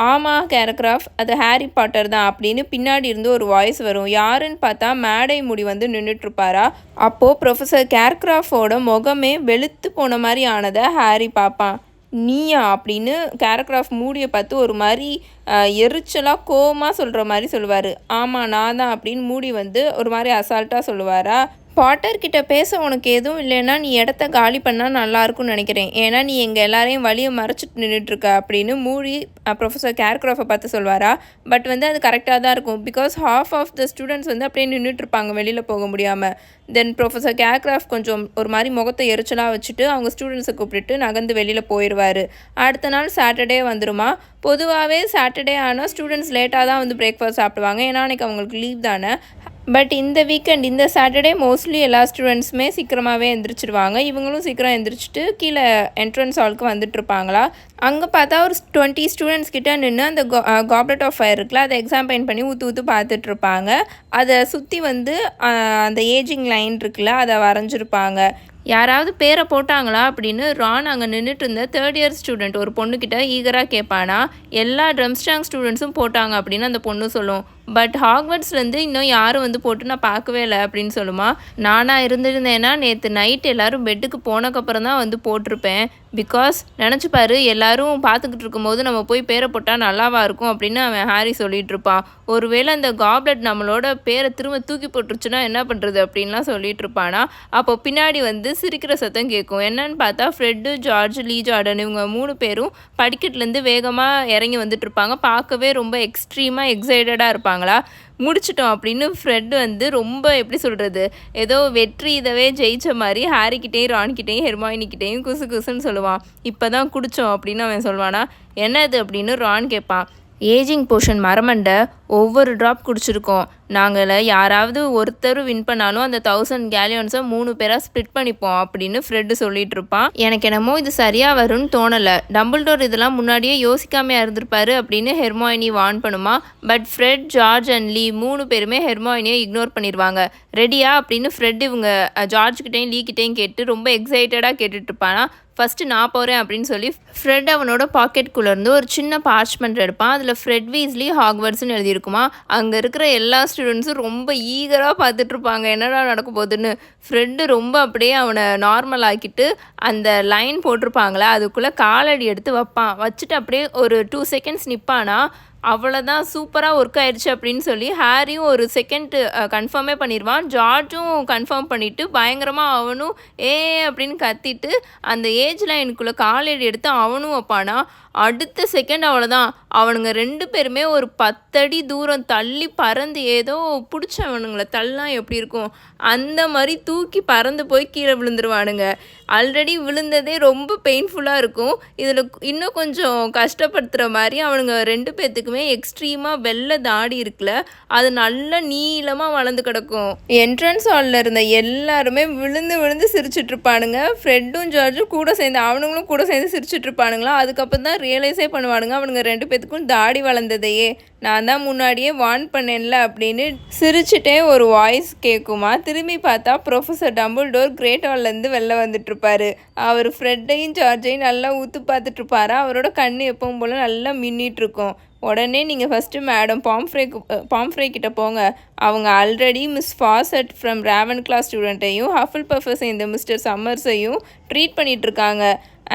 ஆமாம் கேரக்ராஃப்ட் அது ஹாரி பாட்டர் தான் அப்படின்னு பின்னாடி இருந்து ஒரு வாய்ஸ் வரும். யாருன்னு பார்த்தா மேடை முடி வந்து நின்றுட்டுருப்பாரா. அப்போது ப்ரொஃபஸர் கேரக்ராஃப்டோட முகமே வெளுத்து போன மாதிரி ஆனதை ஹாரி பார்ப்பான். நீயா அப்படின்னு கேரக்ராஃப்ட் மூடியை பார்த்து ஒரு மாதிரி எரிச்சலாக கோவமாக சொல்கிற மாதிரி சொல்லுவார். ஆமாம் நான் தான் அப்படின்னு மூடி வந்து ஒரு மாதிரி அசால்ட்டாக சொல்லுவாரா. பாட்டர்கிட்ட பேச உனக்கு எதுவும் இல்லைன்னா நீ இடத்த காலி பண்ணால் நல்லாயிருக்கும்னு நினைக்கிறேன், ஏன்னா நீ எங்கள் எல்லாரையும் வழியை மறைச்சிட்டு நின்றுட்டுருக்க அப்படின்னு மூடி ப்ரொஃபஸர் கேர்க்ராஃபை பார்த்து சொல்வாரா. பட் வந்து அது கரெக்டாக தான் இருக்கும். Because half of the students வந்து அப்படியே நின்றுட்டுருப்பாங்க வெளியில் போக முடியாமல். தென் ப்ரொஃபஸர் கேர்க்ராஃப்ட் கொஞ்சம் ஒரு மாதிரி முகத்தை எரிச்சலாக வச்சுட்டு அவங்க ஸ்டூடெண்ட்ஸை கூப்பிட்டுட்டு நகர்ந்து வெளியில் போயிடுவார். அடுத்த நாள் சாட்டர்டே வந்துடுமா. பொதுவாகவே சாட்டர்டே ஆனால் ஸ்டூடெண்ட்ஸ் லேட்டாக தான் வந்து பிரேக்ஃபாஸ்ட் சாப்பிடுவாங்க. ஏன்னா அன்றைக்கி அவங்களுக்கு லீவ் தானே. பட் இந்த வீக்கெண்ட் இந்த சாட்டர்டே மோஸ்ட்லி எல்லா ஸ்டூடெண்ட்ஸுமே சீக்கிரமாகவே எந்திரிச்சிருவாங்க. இவங்களும் சீக்கிரம் எந்திரிச்சிட்டு கீழே என்ட்ரன்ஸ் ஹாலுக்கு வந்துட்டுருப்பாங்களா. அங்கே பார்த்தா ஒரு 20 ஸ்டூடெண்ட்ஸ் கிட்ட நின்று அந்த காப்லெட் ஆஃப் ஃபயர் இருக்குல்ல, அதை எக்ஸாம்பைன் பண்ணி ஊற்று பார்த்துட்ருப்பாங்க. அதை சுற்றி வந்து அந்த ஏஜிங் லைன் இருக்குல்ல, அதை வரைஞ்சிருப்பாங்க. யாராவது பேரை போட்டாங்களா அப்படின்னு ரான் அங்கே நின்றுட்டு இருந்த 3rd இயர் ஸ்டூடெண்ட் ஒரு பொண்ணுக்கிட்ட ஈகராக கேட்பானா. எல்லா ட்ரம்ஸ்டாங் ஸ்டூடெண்ட்ஸும் போட்டாங்க அப்படின்னு அந்த பொண்ணு சொல்லும். பட் ஹாக்வர்ட்ஸ்லேருந்து இன்னும் யாரும் வந்து போட்டு நான் பார்க்கவே இல்லை அப்படின்னு சொல்லுமா. நானாக இருந்திருந்தேன்னா நேற்று நைட் எல்லோரும் பெட்டுக்கு போனக்கப்புறம் தான் வந்து போட்டிருப்பேன். பிகாஸ் நினச்சிப்பாரு எல்லோரும் பார்த்துக்கிட்டு இருக்கும்போது நம்ம போய் பேரை போட்டால் நல்லாவா இருக்கும் அப்படின்னு அவன் ஹாரி சொல்லிகிட்டு இருப்பான். ஒருவேளை அந்த காப்லெட் நம்மளோட பேரை திரும்ப தூக்கி போட்டுருச்சுன்னா என்ன பண்ணுறது அப்படின்லாம் சொல்லிட்டு இருப்பானா. அப்போ பின்னாடி வந்து சிரிக்கிற சத்தம் கேட்கும். என்னன்னு பார்த்தா ஃப்ரெட்டு, ஜார்ஜ், லீ ஜார்டன் இவங்க 3 பேரும் படிக்கட்டுலேருந்து வேகமாக இறங்கி வந்துட்டு இருப்பாங்க. பார்க்கவே ரொம்ப எக்ஸ்ட்ரீமாக எக்ஸைட்டடாக இருப்பாங்களா. முடிச்சிட்டோம் அப்படின்னு ஃப்ரெட் வந்து ரொம்ப எப்படி சொல்கிறது, ஏதோ வெற்றி இதவே ஜெயித்த மாதிரி ஹாரிக்கிட்டேயும் ரான்கிட்டேயும் ஹெர்மாயினிக்கிட்டேயும் குசு குசுன்னு சொல்லுவான். இப்போ தான் குடித்தோம் அப்படின்னு அவன் சொல்லுவானா. என்னது அப்படின்னு ரான் கேட்பான். ஏஜிங் போர்ஷன் மரமண்டை ஒவ்வொரு ட்ராப் குடிச்சிருக்கோம். நாங்கள் யாராவது ஒருத்தர் வின் பண்ணாலும் அந்த 1000 கேலியன்ஸை 3 பேராக ஸ்ப்ளிட் பண்ணிப்போம் அப்படின்னு ஃப்ரெட்டு சொல்லிட்டு இருப்பான். எனக்கு என்னமோ இது சரியாக வரும்னு தோணலை. டம்பிள்டோர் இதெல்லாம் முன்னாடியே யோசிக்காமையாக இருந்திருப்பாரு அப்படின்னு ஹெர்மாயினி வார்ன் பண்ணுமா. பட் ஃப்ரெட், ஜார்ஜ் அண்ட் லீ 3 பேருமே ஹெர்மாயினியை இக்னோர் பண்ணிடுவாங்க. ரெடியா அப்படின்னு ஃப்ரெட் இவங்க ஜார்ஜ்கிட்டையும் லீக்கிட்டையும் கேட்டு ரொம்ப எக்ஸைட்டடாக கேட்டுட்டு இருப்பானா. ஃபஸ்ட்டு நான் போகிறேன் அப்படின்னு சொல்லி ஃப்ரெட் அவனோட பாக்கெட்குள்ளேருந்து ஒரு சின்ன பார்ச்மெண்ட் எடுப்பான். அதில் ஃப்ரெட் வீஸ்லி ஹாக்வர்ட்ஸ்னு எழுதியிருக்குமா. அங்கே இருக்கிற எல்லா ஸ்டூடெண்ட்ஸும் ரொம்ப ஈகராக பார்த்துட்ருப்பாங்க என்னடா நடக்க போகுதுன்னு. ஃப்ரெட்டு ரொம்ப அப்படியே அவனை நார்மல் ஆக்கிட்டு அந்த லைன் போட்டிருப்பாங்களே அதுக்குள்ளே காலடி எடுத்து வைப்பான். வச்சுட்டு அப்படியே ஒரு 2 செகண்ட்ஸ் நிற்பானா. அவ்வளோதான், சூப்பராக ஒர்க் ஆயிடுச்சு அப்படின்னு சொல்லி ஹாரியும் ஒரு செகண்ட் கன்ஃபார்மே பண்ணிடுவான். ஜார்ஜும் கன்ஃபார்ம் பண்ணிவிட்டு பயங்கரமாக அவனும் அப்படின்னு கத்திட்டு அந்த ஏஜ் லைனுக்குள்ளே காலடி எடுத்து அவனும் வைப்பானா. அடுத்த செகண்ட் அவ்வளோதான், அவனுங்க 2 பேருமே ஒரு 10 அடி தூரம் தள்ளி பறந்து ஏதோ பிடிச்சவனுங்களை தள்ளலாம் எப்படி இருக்கும் அந்த மாதிரி தூக்கி பறந்து போய் கீழே விழுந்துருவானுங்க. ஆல்ரெடி விழுந்ததே ரொம்ப பெயின்ஃபுல்லாக இருக்கும். இதில் இன்னும் கொஞ்சம் கஷ்டப்படுத்துகிற மாதிரி அவனுங்க 2 பேர்த்துக்குமே எக்ஸ்ட்ரீமாக வெள்ளை தாடி இருக்குல்ல, அது நல்லா நீளமாக வளர்ந்து கிடக்கும். என்ட்ரன்ஸ் ஹாலில் இருந்த எல்லாருமே விழுந்து விழுந்து சிரிச்சிட்ருப்பானுங்க. ஃப்ரெட்டும் ஜார்ஜும் கூட சேர்ந்து அவனுங்களும் கூட சேர்ந்து சிரிச்சிட்ருப்பானுங்களா. அதுக்கப்புறம் தான் ரியலைஸே பண்ணுவானுங்க அவனுங்க 2 பேத்துக்கும் தாடி வளர்ந்ததையே. நான் தான் முன்னாடியே வார்ன் பண்ணேன்ல அப்படின்னு சிரிச்சுட்டே ஒரு வாய்ஸ் கேட்குமா. திரும்பி பார்த்தா ப்ரொஃபஸர் டம்பிள்டோர் கிரேட் ஹால்லேருந்து வெளில வந்துட்டுருப்பாரு. அவர் ஃப்ரெட்டையும் ஜார்ஜையும் நல்லா ஊற்று பார்த்துட்ருப்பாரா. அவரோட கண் எப்பவும் போல் நல்லா மின்னிட்டுருக்கும். உடனே நீங்கள் ஃபஸ்ட்டு மேடம் பாம்ஃப்ரே கிட்ட போங்க. அவங்க already miss Fawcett from Ravenclaw ஸ்டூடெண்ட்டையும் ஹஃபில் பஃபர்ஸ் இந்த மிஸ்டர் சம்மர்ஸையும் ட்ரீட் பண்ணிகிட்ருக்காங்க.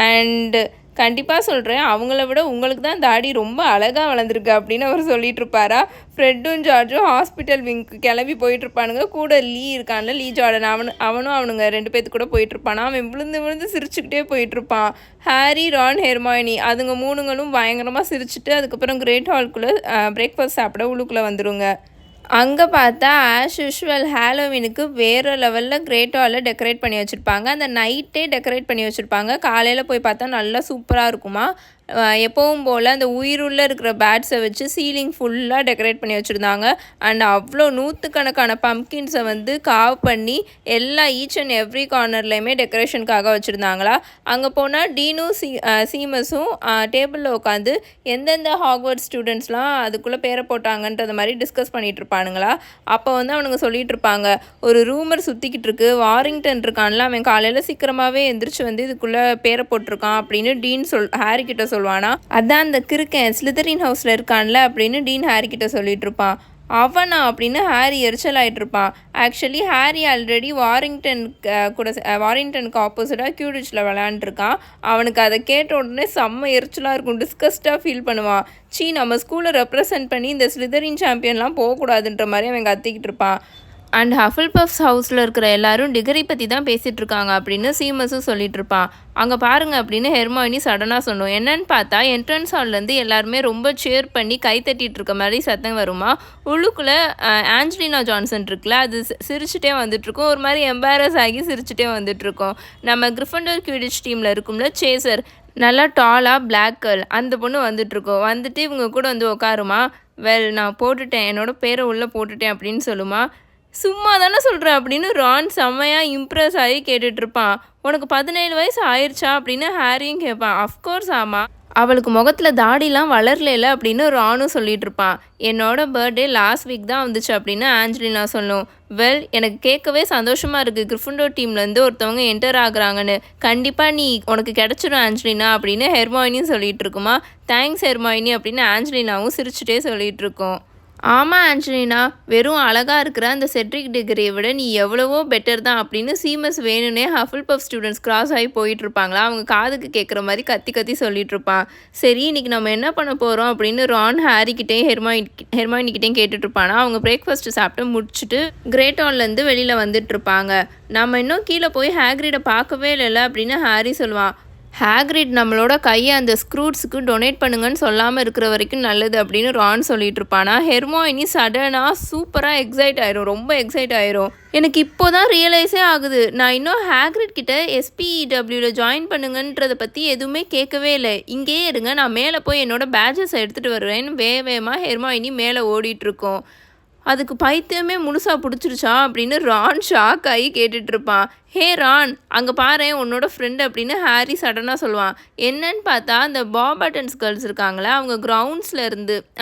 அண்டு கண்டிப்பாக சொல்கிறேன், அவங்கள விட உங்களுக்கு தான் தாடி ரொம்ப அழகாக வளர்ந்துருக்கு அப்படின்னு அவர் சொல்லிட்டு இருப்பாரா. ஃப்ரெட்டும் ஜார்ஜும் ஹாஸ்பிட்டல் விங்க்கு கிளம்பி போயிட்டுருப்பானுங்க. கூட லீ இருக்கான்ல, லீ ஜார்டன், அவனும் அவனுங்க 2 பேர்த்து கூட போயிட்டுருப்பானா. அவன் விழுந்து விழுந்து சிரிச்சுக்கிட்டே போயிட்டுருப்பான். ஹாரி, ரான், ஹெர்மாயினி அதுங்க 3ங்களும் பயங்கரமாக சிரிச்சுட்டு அதுக்கப்புறம் கிரேட் ஹால்குள்ளே பிரேக்ஃபாஸ்ட் சாப்பிட உள்ளுக்குள்ளே வந்துடுங்க. அங்கே பார்த்தா ஆஸ் யூஷுவல் ஹாலோவீனுக்கு வேறு லெவலில் கிரேட் ஹாலில் டெக்கரேட் பண்ணி வச்சுருப்பாங்க. அந்த நைட்டே டெக்கரேட் பண்ணி வச்சுருப்பாங்க. காலையில் போய் பார்த்தா நல்லா சூப்பராக இருக்குமா. எப்பவும் போல் அந்த உயிருள்ளே இருக்கிற பேட்ஸை வச்சு சீலிங் ஃபுல்லாக டெக்கரேட் பண்ணி வச்சுருந்தாங்க. அண்ட் அவ்வளோ 100கணக்கான பம்ப்கின்ஸை வந்து காவ் பண்ணி எல்லா ஈச் அண்ட் எவ்ரி கார்னர்லேயுமே டெக்கரேஷனுக்காக வச்சுருந்தாங்களா. அங்கே போனால் டீனும் சீமஸும் டேபிளில் உட்காந்து எந்தெந்த ஹாக்வர்ட்ஸ் ஸ்டூடெண்ட்ஸ்லாம் அதுக்குள்ளே பேரை போட்டாங்கன்றது மாதிரி டிஸ்கஸ் பண்ணிகிட்டு இருப்பானுங்களா. அப்போ வந்து அவனுங்க சொல்லிகிட்டு இருப்பாங்க, ஒரு ரூமர் சுற்றிக்கிட்டு இருக்கு, வாரிங்டன் இருக்கான்ல அவன் காலையில் சீக்கிரமாகவே எந்திரிச்சு வந்து இதுக்குள்ளே பேரை போட்டிருக்கான் அப்படின்னு டீன் ஹாரி கிட்ட சொல்வானா. அதான் அந்த கிறுக்கன் ஸ்லிதரின் ஹவுஸில் இருக்கான்ல அப்படின்னு டீன் ஹாரி கிட்ட சொல்லிட்டு இருப்பான். அவனா அப்படின்னு ஹாரி எரிச்சல் ஆகிட்டு இருப்பான். ஆக்சுவலி ஹாரி ஆல்ரெடி வாரிங்டனுக்கு ஆப்போசிட்டாக கியூடிச்சில் விளையாண்டுருக்கான். அவனுக்கு அதை கேட்ட உடனே செம்ம எரிச்சலாக இருக்கும், டிஸ்கஸ்டாக ஃபீல் பண்ணுவான். நம்ம ஸ்கூலை ரெப்ரசன்ட் பண்ணி இந்த ஸ்லிதரின் சாம்பியன்லாம் போகக்கூடாதுன்ற மாதிரி அவன் கத்திக்கிட்டு இருப்பான். அண்ட் ஹஃபில் பஃப்ஸ் ஹவுஸில் இருக்கிற எல்லாரும் டிகிரி பற்றி தான் பேசிகிட்டு இருக்காங்க அப்படின்னு சீமஸும் சொல்லிட்டு இருப்பான். அங்கே பாருங்க அப்படின்னு ஹெர்மாயினி சடனாக சொன்னோம். என்னன்னு பார்த்தா என்ட்ரன்ஸ் ஹால்லேருந்து எல்லாருமே ரொம்ப சேர் பண்ணி கை தட்டிகிட்டு இருக்க மாதிரி சத்தம் வருமா. உள்ளுக்குள்ளே ஆஞ்சலினா ஜான்சன் இருக்குல்ல, அது சிரிச்சுட்டே வந்துட்டுருக்கோம். ஒரு மாதிரி எம்பாரஸ் ஆகி சிரிச்சுட்டே வந்துட்டுருக்கோம். நம்ம கிரிஃபண்டோர் குவிடிச் டீமில் இருக்கும்ல சேசர், நல்லா டாலாக பிளாக் கேர்ள், அந்த பொண்ணு வந்துட்டுருக்கோம். வந்துட்டு இவங்க கூட வந்து உட்காருமா. நான் போட்டுட்டேன், என்னோடய பேரை உள்ளே போட்டுட்டேன் அப்படின்னு சொல்லுமா. சும்மா தானே சொல்கிறேன் அப்படின்னு ரான் செம்மையாக இம்ப்ரெஸ் ஆகி கேட்டுட்ருப்பான். உனக்கு 17 வயசு ஆயிடுச்சா அப்படின்னு ஹாரியும் கேட்பான். அஃப்கோர்ஸ் ஆமாம், அவளுக்கு முகத்தில் தாடிலாம் வளரல அப்படின்னு ரானும் சொல்லிட்டு இருப்பான். என்னோட பர்த்டே லாஸ்ட் வீக் தான் வந்துச்சு அப்படின்னு ஆஞ்சலினா சொல்லும். வெல், எனக்கு கேட்கவே சந்தோஷமாக இருக்குது, கிரிஃபிண்டோர் டீம்லேருந்து ஒருத்தவங்க என்டர் ஆகுறாங்கன்னு. கண்டிப்பாக நீ உனக்கு கிடச்சிடும் ஆஞ்சலினா அப்படின்னு ஹெர்மாயினியும் சொல்லிகிட்டு இருக்குமா. தேங்க்ஸ் ஹெர்மாயினி அப்படின்னு ஆஞ்சலினாவும் சிரிச்சுட்டே சொல்லிகிட்டு இருக்கோம். ஆமாம் ஆஞ்சலினா, வெறும் அழகாக இருக்கிற அந்த செட்ரிக் டிகிரியை விட நீ எவ்வளவோ பெட்டர் தான் அப்படின்னு சீமஸ் வேணும்னே ஹஃபில்பஃப் ஸ்டூடெண்ட்ஸ் கிராஸ் ஆகி போயிட்டுருப்பாங்களா, அவங்க காதுக்கு கேட்குற மாதிரி கத்தி கத்தி சொல்லிகிட்ருப்பான். சரி, இன்றைக்கி நம்ம என்ன பண்ண போகிறோம் அப்படின்னு ரான் ஹாரிக்கிட்டேயும் ஹெர்மாயினிக்கிட்டேயும் கேட்டுட்ருப்பானா. அவங்க பிரேக்ஃபாஸ்ட்டு சாப்பிட்டு முடிச்சுட்டு கிரேட் ஹால்லேருந்து வெளியில் வந்துட்டுருப்பாங்க. நம்ம இன்னும் கீழே போய் ஹேக்ரிடை பார்க்கவே இல்லைல்ல அப்படின்னு ஹாரி சொல்லுவான். ஹேக்ரிட் நம்மளோட கையை அந்த ஸ்க்ரூட்ஸுக்கு டொனேட் பண்ணுங்கன்னு சொல்லாமல் இருக்கிற வரைக்கும் நல்லது அப்படின்னு ரான் சொல்லிட்டு இருப்பானா. ஹெர்மாயினி சடனாக சூப்பராக எக்ஸைட் ஆயிரும், ரொம்ப எக்ஸைட் ஆயிரும். எனக்கு இப்போ தான் ரியலைஸே ஆகுது, நான் இன்னும் ஹேக்ரிட் கிட்ட SPEWவில் ஜாயின் பண்ணுங்கன்றதை பற்றி எதுவுமே கேட்கவே இல்லை. இங்கேயே இருங்க, நான் மேலே போய் என்னோட பேட்சஸை எடுத்துகிட்டு வருவேன்னு வேகமாக ஹெர்மாயினி மேலே ஓடிட்டுருக்கோம். அதுக்கு பைத்தியமே முழுசாக பிடிச்சிருச்சா அப்படின்னு ரான் ஷாக் ஆகி கேட்டுட்ருப்பான். ஹே ரான், அங்கே பாரு உன்னோட ஃப்ரெண்டு அப்படின்னு ஹாரி சடனாக சொல்லுவான். என்னன்னு பார்த்தா அந்த பாபாட்டன்ஸ் கேர்ள்ஸ் இருக்காங்களே, அவங்க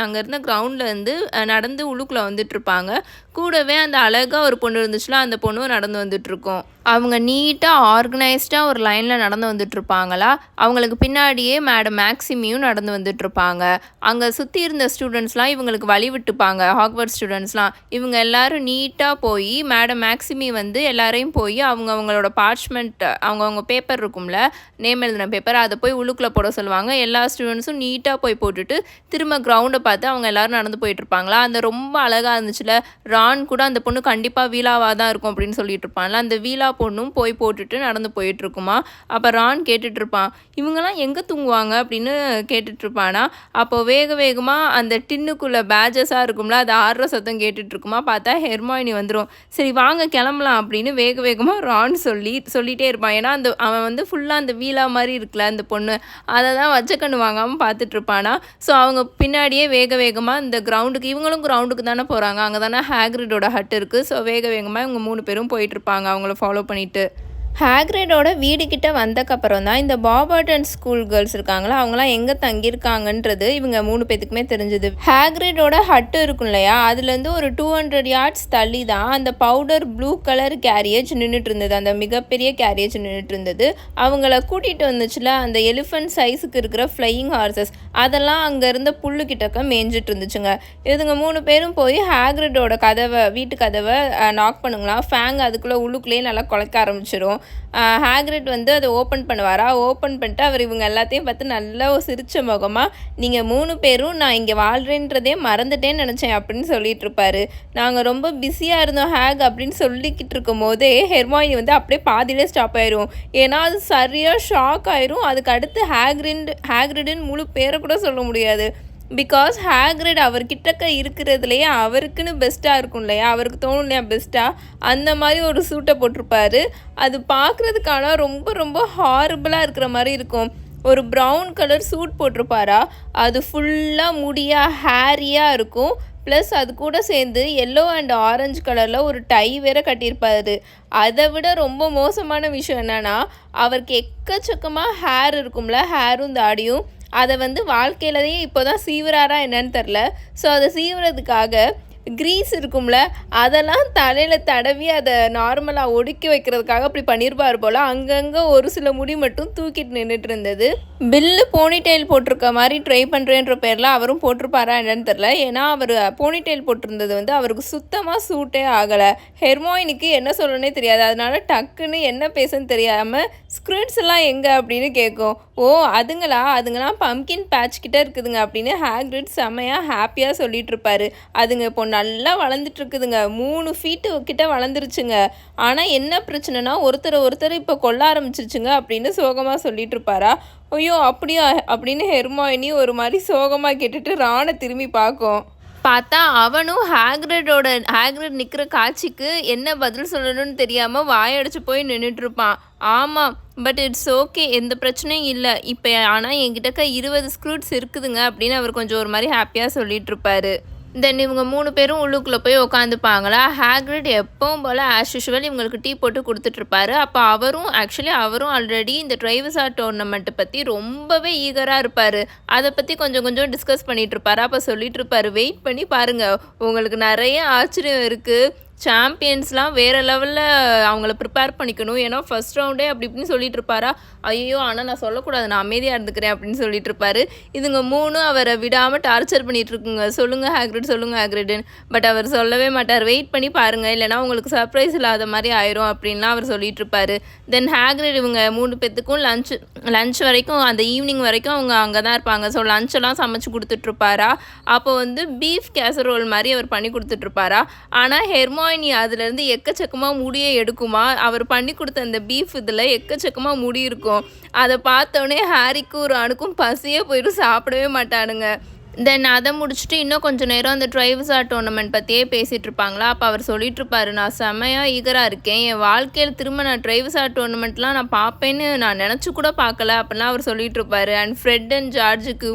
அங்கே இருந்த கிரவுண்ட்லேருந்து நடந்து உள்ளுக்குள்ளே வந்துட்டுருப்பாங்க. கூடவே அந்த அழகாக ஒரு பொண்ணு இருந்துச்சுல, அந்த பொண்ணும் நடந்து வந்துட்டுருக்கோம். அவங்க நீட்டாக ஆர்கனைஸ்டாக ஒரு லைனில் நடந்து வந்துட்டுருப்பாங்களா. அவங்களுக்கு பின்னாடியே மேடம் மேக்ஸிமியும் நடந்து வந்துட்டுருப்பாங்க. அங்கே சுற்றி இருந்த ஸ்டூடெண்ட்ஸ்லாம் இவங்களுக்கு வழி விட்டுப்பாங்க, ஹாக்வர்ட்ஸ் ஸ்டூடெண்ட்ஸ்லாம். இவங்க எல்லோரும் நீட்டாக போய் மேடம் மேக்ஸிமி வந்து எல்லாரையும் போய் அவங்களோட பார்ச்மெண்ட், அவங்கவுங்க பேப்பர் இருக்கும்ல, நேம் எழுதின பேப்பர், அதை போய் உள்ளுக்குள்ளே போட சொல்லுவாங்க. எல்லா ஸ்டூடெண்ட்ஸும் நீட்டாக போய் போட்டுட்டு திரும்ப கிரவுண்டை பார்த்து அவங்க எல்லோரும் நடந்து போயிட்டுருப்பாங்களா. அந்த ரொம்ப அழகாக இருந்துச்சுல, ரான் கூட அந்த பொண்ணு கண்டிப்பாக வீலாவாக தான் இருக்கும் அப்படின்னு சொல்லிட்டு இருப்பான்ல. அந்த வீலா பொண்ணும் போய் போட்டுட்டு நடந்து போயிட்டுருக்குமா. அப்போ ரான் கேட்டுட்ருப்பான், இவங்கெல்லாம் எங்கே தூங்குவாங்க அப்படின்னு கேட்டுட்ருப்பானா. அப்போ வேகமாக அந்த டின்னுக்குள்ளே பேஜஸாக இருக்கும்ல, அது ஆடுற சத்தம் கேட்டுட்ருக்குமா. பார்த்தா ஹெர்மாயினி வந்துடும். சரி வாங்க கிளம்பலாம் அப்படின்னு வேகமாக ரான் சொல்லிகிட்டே இருப்பான். ஏன்னா அவன் வந்து ஃபுல்லாக அந்த வீலா மாதிரி இருக்குல்ல அந்த பொண்ணு, அதை தான் வச்ச கண்ணு வாங்காமல் பார்த்துட்ருப்பானா. ஸோ அவங்க பின்னாடியே வேகமாக இந்த இவங்களும் கிரவுண்டுக்கு தானே போகிறாங்க, அங்கே தானே ஹேக்ரிடோட ஹட் இருக்குது. ஸோ வேகமாக இவங்க 3 பேரும் போயிட்டுருப்பாங்க அவங்கள ஃபாலோ பண்ணிவிட்டு. ஹேக்ரிடோட வீடுக்கிட்ட வந்தக்கப்புறம் தான் இந்த பாபாட்டன் ஸ்கூல் கேர்ள்ஸ் இருக்காங்களா, அவங்களாம் எங்கே தங்கியிருக்காங்கன்றது இவங்க 3 பேத்துக்குமே தெரிஞ்சுது. ஹேக்ரிடோட ஹட்டு இருக்கும் இல்லையா, அதுலேருந்து ஒரு 200 yards தள்ளி தான் அந்த பவுடர் ப்ளூ கலர் கேரியேஜ் நின்றுட்டு இருந்தது, அந்த மிகப்பெரிய கேரியேஜ் நின்றுட்டு இருந்தது. அவங்கள கூட்டிகிட்டு வந்துச்சுல அந்த எலிஃபென்ட் சைஸுக்கு இருக்கிற ஃப்ளையிங் ஹார்சஸ், அதெல்லாம் அங்கே இருந்த புல்லுக்கிட்டக்க மேய்ஞ்சிட்டு இருந்துச்சுங்க. இதுங்க 3 பேரும் போய் ஹேக்ரிடோட வீட்டு கதவை நாக் பண்ணுங்களா. ஃபேங் அதுக்குள்ளே உள்ளுக்குள்ளேயே நல்லா குலைக்க ஆரம்பிச்சிடும். ஹேக்ரிட் வந்து அதை ஓப்பன் பண்ணுவாரா. ஓப்பன் பண்ணிட்டு அவர் இவங்க எல்லாத்தையும் பார்த்து நல்லா சிரிச்ச முகமாக, நீங்கள் 3 பேரும் நான் இங்கே வாழ்கிறேன்றதே மறந்துட்டேன்னு நினச்சேன் அப்படின்னு சொல்லிட்டு இருப்பாரு. நாங்கள் ரொம்ப பிஸியாக இருந்தோம் அப்படின்னு சொல்லிக்கிட்டு இருக்கும் போதே ஹெர்மாயினி வந்து அப்படியே பாதியிலே ஸ்டாப் ஆயிரும். ஏன்னா அது சரியாக ஷாக் ஆயிரும். அதுக்கு அடுத்து ஹேக்ரிடுன்னு முழு பேரை கூட சொல்ல முடியாது. பிகாஸ் ஹேக்ரிட் அவர்கிட்டக்க இருக்கிறதுலையே அவருக்குன்னு பெஸ்ட்டாக இருக்கும் இல்லையா, அவருக்கு தோணும் இல்லையா பெஸ்ட்டாக, அந்த மாதிரி ஒரு சூட்டை போட்டிருப்பாரு. அது பார்க்குறதுக்கான ரொம்ப ஹாரிபிளாக இருக்கிற மாதிரி இருக்கும். ஒரு ப்ரௌன் கலர் சூட் போட்டிருப்பாரா, அது ஃபுல்லாக முடியாக ஹேரியாக இருக்கும். ப்ளஸ் அது கூட சேர்ந்து எல்லோ அண்ட் ஆரஞ்சு கலரில் ஒரு டை வேற கட்டியிருப்பாரு. அதை விட ரொம்ப மோசமான விஷயம் என்னென்னா, அவருக்கு எக்கச்சக்கமாக ஹேர் இருக்கும்ல, ஹேரும் தாடியும். அதை வந்து வாழ்க்கையிலேயே இப்போ தான் சீவுறாரா என்னன்னு தெரில. ஸோ அதை சீவுறதுக்காக க்ரீஸ் இருக்கும்ல, அதெல்லாம் தலையில் தடவி அதை நார்மலாக ஒடுக்கி வைக்கிறதுக்காக அப்படி பண்ணியிருப்பார் போல். அங்கங்கே ஒரு சில முடி மட்டும் தூக்கிட்டு நின்றுட்டு இருந்தது. பில்லு போனிடெயில் போட்டிருக்க மாதிரி ட்ரை பண்ணுறேன்ற பேரில் அவரும் போட்டிருப்பாரா என்னன்னு தெரில. ஏன்னா அவர் போனிடெயில் போட்டிருந்தது வந்து அவருக்கு சுத்தமாக சூட்டே ஆகலை. ஹெர்மாயினிக்கு என்ன சொல்லணுன்னே தெரியாது. அதனால டக்குன்னு என்ன பேசுன்னு தெரியாமல் ஸ்க்ரிட்ஸ் எல்லாம் எங்கே அப்படின்னு கேட்கும். ஓ அதுங்களாம் பம்கின் பேட்ச் கிட்டே இருக்குதுங்க அப்படின்னு ஹேக்ரிட் செம்மையாக ஹாப்பியாக சொல்லிட்டு இருப்பாரு. அதுங்க இப்போ நல்லா வளர்ந்துட்டு இருக்குதுங்க, 3 feet கிட்ட வளர்ந்துருச்சுங்க. ஆனால் என்ன பிரச்சனைனா ஒருத்தர் இப்போ கொல்ல ஆரம்பிச்சிருச்சுங்க அப்படின்னு சோகமாக சொல்லிட்டு இருப்பாரா. ஐயோ அப்படியா அப்படின்னு ஹெர்மாயினி ஒரு மாதிரி சோகமாக கேட்டுட்டு ரானை திரும்பி பார்க்கும். பார்த்தா அவனும் ஹேக்ரிட் நிற்கிற காட்சிக்கு என்ன பதில் சொல்லணும்னு தெரியாமல் வாயடிச்சு போய் நின்றுட்டுருப்பான். ஆமாம், பட் இட்ஸ் ஓகே, எந்த பிரச்சனையும் இல்லை இப்போ. ஆனால் என்கிட்டக்க 20 ஸ்க்ரூட்ஸ் இருக்குதுங்க அப்படின்னு அவர் கொஞ்சம் ஒரு மாதிரி ஹாப்பியாக சொல்லிட்டு இருப்பாரு. தென் இவங்க 3 பேரும் உள்ளுக்குள்ளே போய் உட்காந்துப்பாங்களா. ஹேக்ரிட் எப்பவும் போல் ஆஸ் யூஷுவல் இவங்களுக்கு டீ போட்டு கொடுத்துட்ருப்பாரு. அப்போ அவரும் ஆல்ரெடி இந்த ட்ரைவசார்ட் டோர்னமெண்ட்டை பற்றி ரொம்பவே ஈகராக இருப்பார். அதை பற்றி கொஞ்சம் கொஞ்சம் டிஸ்கஸ் பண்ணிகிட்டு இருப்பாரு. அப்போ சொல்லிட்டு இருப்பாரு, வெயிட் பண்ணி பாருங்கள், உங்களுக்கு நிறைய ஆச்சரியம் இருக்குது, சாம்பியன்ஸ்லாம் வேறு லெவலில் அவங்கள ப்ரிப்பேர் பண்ணிக்கணும், ஏன்னா ஃபஸ்ட் ரவுண்டே அப்படி இப்படின்னு சொல்லிட்டு இருப்பாரா. ஐயோ ஆனால் நான் சொல்லக்கூடாது, நான் அமைதியாக இருந்துக்கிறேன் அப்படின்னு சொல்லிட்டு இருப்பாரு. இதுங்க 3 அவரை விடாமல் டார்ச்சர் பண்ணிகிட்ருக்குங்க, சொல்லுங்கள் ஹேக்ரிட்னு. பட் அவர் சொல்லவே மாட்டார். வெயிட் பண்ணி பாருங்கள், இல்லைனா உங்களுக்கு சர்ப்ரைஸ் இல்லாத மாதிரி ஆயிரும் அப்படின்லாம் அவர் சொல்லிட்டு இருப்பாரு. தென் ஹேக்ரிட் இவங்க 3 பேத்துக்கும் லஞ்ச் வரைக்கும், அந்த ஈவினிங் வரைக்கும் அவங்க அங்கே தான் இருப்பாங்க. ஸோ லஞ்செல்லாம் சமைச்சு கொடுத்துட்ருப்பாரா. அப்போ வந்து பீஃப் கேசரோல் மாதிரி அவர் பண்ணி கொடுத்துட்ருப்பாரா. ஆனால் ஹெர்மாயினி அதுலேருந்து எக்கச்சக்கமாக முடியை எடுக்குமா. அவர் பண்ணி கொடுத்த அந்த பீஃப் இதில் எக்கச்சக்கமாக முடி இருக்கும். அதை பார்த்தோன்னே ஹாரிக்கும் ரானுக்கும் பசியே போயிட்டு சாப்பிடவே மாட்டானுங்க. தென் அதை முடிச்சுட்டு இன்னும் கொஞ்சம் நேரம் அந்த ட்ரைவசார்ட் டோர்னமெண்ட் பற்றியே பேசிகிட்டு இருப்பாங்களா. அப்போ அவர் சொல்லிட்டு இருப்பாரு, நான் செம்மையாக ஈகராக இருக்கேன், என் வாழ்க்கையில் திரும்ப நான் ட்ரைவசார்ட் டோர்னமெண்ட்லாம் நான் பார்ப்பேன்னு நான் நினச்சி கூட பார்க்கல அப்படிலாம் அவர் சொல்லிட்டு இருப்பாரு. அண்ட் ஃப்ரெட் அண்ட் ஜார்ஜுக்கு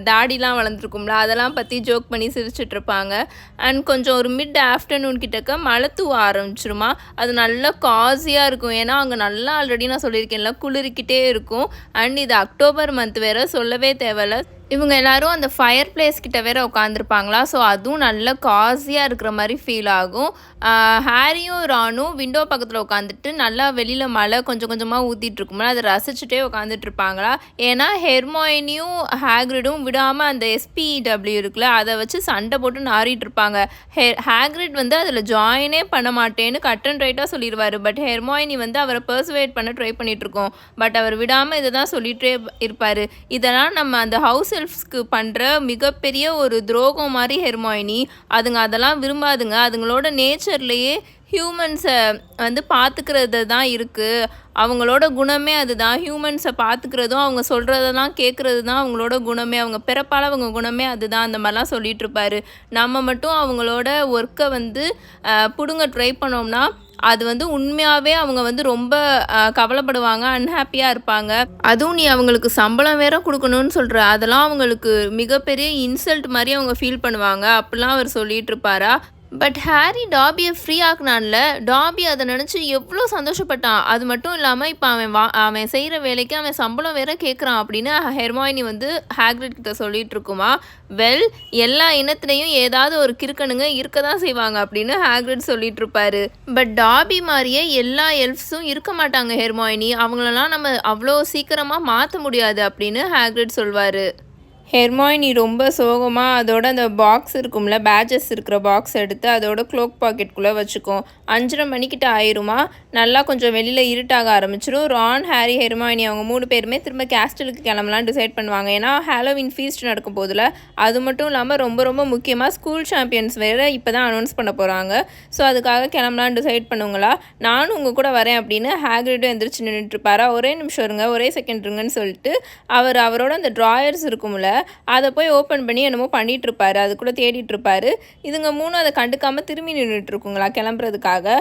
தாடிலாம் வளர்ந்துருக்கும்ல, அதெல்லாம் பற்றி ஜோக் பண்ணி சிரிச்சிட்டு இருப்பாங்க. அண்ட் கொஞ்சம் ஒரு மிட் ஆஃப்டர்நூன் கிட்டக்க மழை தூவ ஆரம்பிச்சிருமா. அது நல்லா காசியாக இருக்கும், ஏன்னா அங்கே நல்லா ஆல்ரெடி நான் சொல்லியிருக்கேன்ல குளிர்கிட்டே இருக்கும். அண்ட் இது அக்டோபர் மந்த் வேறு, சொல்லவே தேவையில்ல. இவங்க எல்லோரும் அந்த ஃபயர் பிளேஸ் கிட்ட வேறு உட்காந்துருப்பாங்களா. ஸோ அதுவும் நல்ல காஸியாக இருக்கிற மாதிரி ஃபீல் ஆகும். ஹாரியும் ரானும் விண்டோ பக்கத்தில் உட்காந்துட்டு நல்லா வெளியில் மழை கொஞ்சம் கொஞ்சமாக ஊற்றிட்டு இருக்கும்போது அதை ரசிச்சுட்டே உட்காந்துட்டு இருப்பாங்களா. ஏன்னா ஹெர்மாயினியும் ஹேக்ரிடும் விடாமல் அந்த SPW இருக்குல்ல, அதை வச்சு சண்டை போட்டு நாறிட்டு இருப்பாங்க. ஹேக்ரிட் வந்து அதில் ஜாயினே பண்ண மாட்டேன்னு கட் அண்ட் ரைட்டாக சொல்லிடுவார். பட் ஹெர்மாயினி வந்து அவரை பர்சுவேட் பண்ண ட்ரை பண்ணிகிட்ருக்கோம். பட் அவர் விடாமல் இதை தான் சொல்லிகிட்டே இருப்பார். இதெல்லாம் நம்ம அந்த ஹவுஸ் எல்ஃப்ஸ்க்கு பண்ணுற மிகப்பெரிய ஒரு துரோகம் மாதிரி ஹெர்மாயினி. அதுங்க அதெல்லாம் விரும்பாதுங்க. அதுங்களோட நேச்சர்லேயே ஹியூமன்ஸை வந்து பார்த்துக்கிறது தான் இருக்குது. அவங்களோட குணமே அதுதான். ஹியூமன்ஸை பார்த்துக்கிறதும் அவங்க சொல்கிறதெல்லாம் கேட்குறது தான் அவங்களோட குணமே. அவங்க பிறப்பால் அவங்க குணமே அதுதான். அந்த மாதிரிலாம் சொல்லிகிட்ருப்பாரு. நம்ம மட்டும் அவங்களோட ஒர்க்கை வந்து பிடுங்க ட்ரை பண்ணோம்னா அது வந்து உண்மையாகவே அவங்க வந்து ரொம்ப கவலைப்படுவாங்க, அன்ஹாப்பியாக இருப்பாங்க. அதுவும் நீ அவங்களுக்கு சம்பளம் வேற கொடுக்கணும்னு சொல்கிற, அதெல்லாம் அவங்களுக்கு மிகப்பெரிய இன்சல்ட் மாதிரி அவங்க ஃபீல் பண்ணுவாங்க அப்படிலாம் அவர் சொல்லிட்டு இருப்பாரா. பட் ஹாரி டாபியை ஃப்ரீ ஆக்குனான்ல, டாபி அதை நினச்சி எவ்வளோ சந்தோஷப்பட்டான். அது மட்டும் இல்லாமல் இப்போ அவன் செய்கிற வேலைக்கு அவன் சம்பளம் வேற கேட்குறான் அப்படின்னு ஹெர்மாயினி வந்து ஹேக்ரிட் கிட்ட சொல்லிட்டு இருக்குமா. வெல், எல்லா இனத்துலேயும் ஏதாவது ஒரு கிறுக்கனுங்க இருக்க தான் செய்வாங்க அப்படின்னு ஹேக்ரிட் சொல்லிட்டு இருப்பாரு. பட் டாபி மாதிரியே எல்லா எல்ஃப்ஸும் இருக்க மாட்டாங்க ஹெர்மாயினி, அவங்களெல்லாம் நம்ம அவ்வளோ சீக்கிரமாக மாற்ற முடியாது அப்படின்னு ஹேக்ரிட் சொல்வார். ஹெர்மாயினி ரொம்ப சோகமாக அதோட அந்த பாக்ஸ் இருக்கும்ல, பேட்சஸ் இருக்கிற பாக்ஸ் எடுத்து அதோட க்ளோக் பாக்கெட்டுக்குள்ளே வச்சுக்கும். 5:30 மணிக்கிட்ட ஆயிருமா. நல்லா கொஞ்சம் வெளியில் இருட்டாக ஆரம்பிச்சிடும். ரான், ஹாரி, ஹெர்மாயினி அவங்க 3 பேருமே திரும்ப கேஸ்டலுக்கு கிளம்பலாம் டிசைட் பண்ணுவாங்க. ஏன்னா ஹாலோவின் ஃபீஸ்ட் நடக்கும் போதில். அது மட்டும் இல்லாமல் ரொம்ப ரொம்ப முக்கியமாக ஸ்கூல் சாம்பியன்ஸ் வேறு இப்போ தான் அனௌன்ஸ் பண்ண போகிறாங்க. ஸோ அதுக்காக கிளம்பலான்னு டிசைட் பண்ணுங்களா. நானும் உங்கள் கூட வரேன் அப்படின்னு ஹேக்ரிடும் எந்திரிச்சு நின்றுட்டுருப்பாரா. ஒரே நிமிஷம் இருங்க, ஒரே செகண்ட் இருங்கன்னு சொல்லிட்டு அவரோட அந்த ட்ராயர்ஸ் இருக்கும்ல, அதை போய் ஓப்பன் பண்ணி என்னமோ பண்ணிகிட்டு இருப்பாரு. அது கூட தேடிட்டு இருப்பாரு. இதுங்க 3 அதை கண்டுக்காமல் திரும்பி நின்றுட்டு இருக்குங்களா கிளம்புறதுக்காக.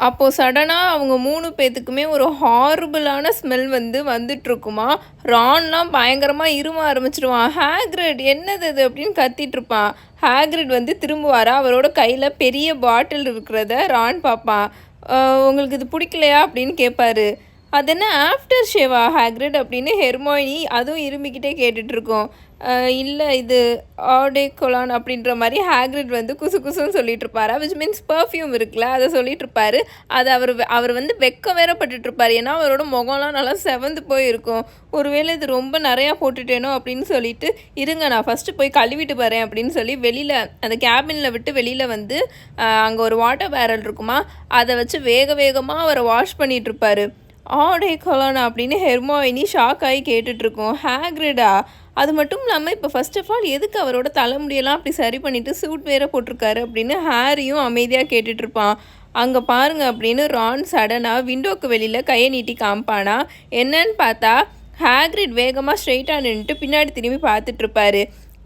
அப்போது சடனாக அவங்க 3 பேத்துக்குமே ஒரு ஹாரிபிளான ஸ்மெல் வந்துட்டு இருக்குமா. ரான்லாம் பயங்கரமாக இரும ஆரம்பிச்சிடுவான். ஹேக்ரிட் என்னது அது அப்படின்னு கத்திட்டு இருப்பான். ஹேக்ரிட் திரும்புவாரா. அவரோட கையில் பெரிய பாட்டில் இருக்கிறத ரான் பார்ப்பான். உங்களுக்கு இது பிடிக்கலையா அப்படின்னு கேட்பாரு. அது என்ன ஆஃப்டர் ஷேவா ஹேக்ரிட் அப்படின்னு ஹெர்மாயினி அதுவும் இரும்பிக்கிட்டே கேட்டுட்ருக்கோம். இல்லை, இது ஆடே கொலான் அப்படின்ற மாதிரி ஹேக்ரிட் குசு குசுன்னு சொல்லிட்டு இருப்பாரு. விச் மீன்ஸ் பர்ஃப்யூம் இருக்குல்ல, அதை சொல்லிட்டு இருப்பாரு. அது அவர் வெக்கம் வேற பட்டுட்ருப்பார். ஏன்னா அவரோட முகம்லாம் நல்லா செவந்து போயிருக்கும். ஒருவேளை இது ரொம்ப நிறையா போட்டுட்டேனோ அப்படின்னு சொல்லிட்டு, இருங்க நான் ஃபஸ்ட்டு போய் கழுவிட்டு வரேன் அப்படின்னு சொல்லி வெளியில் அந்த கேபினில் விட்டு வெளியில் அங்கே ஒரு வாட்டர் பேரல் இருக்குமா, அதை வச்சு வேகமாக அவரை வாஷ் பண்ணிகிட்ருப்பாரு. ஆடே கொலானா அப்படின்னு ஹெர்மாயினி ஷாக் ஆகி கேட்டுட்ருக்கோம். ஹேக்ரிடா? அது மட்டும் இல்லாமல் இப்போ ஃபர்ஸ்ட் ஆஃப் ஆல் எதுக்கு அவரோட தலைமுடியெல்லாம் அப்படி சரி பண்ணிவிட்டு சூட் வேற போட்டிருக்காரு அப்படின்னு ஹாரியும் அமைதியாக கேட்டுட்ருப்பான். அங்கே பாருங்க அப்படின்னு ரான் சடனாக விண்டோக்கு வெளியில் கையை நீட்டி காமிப்பானா. என்னன்னு பார்த்தா ஹேக்ரிட் வேகமாக ஸ்ட்ரெயிட்டாக நின்றுட்டு பின்னாடி திரும்பி பார்த்துட்ருப்பாரு.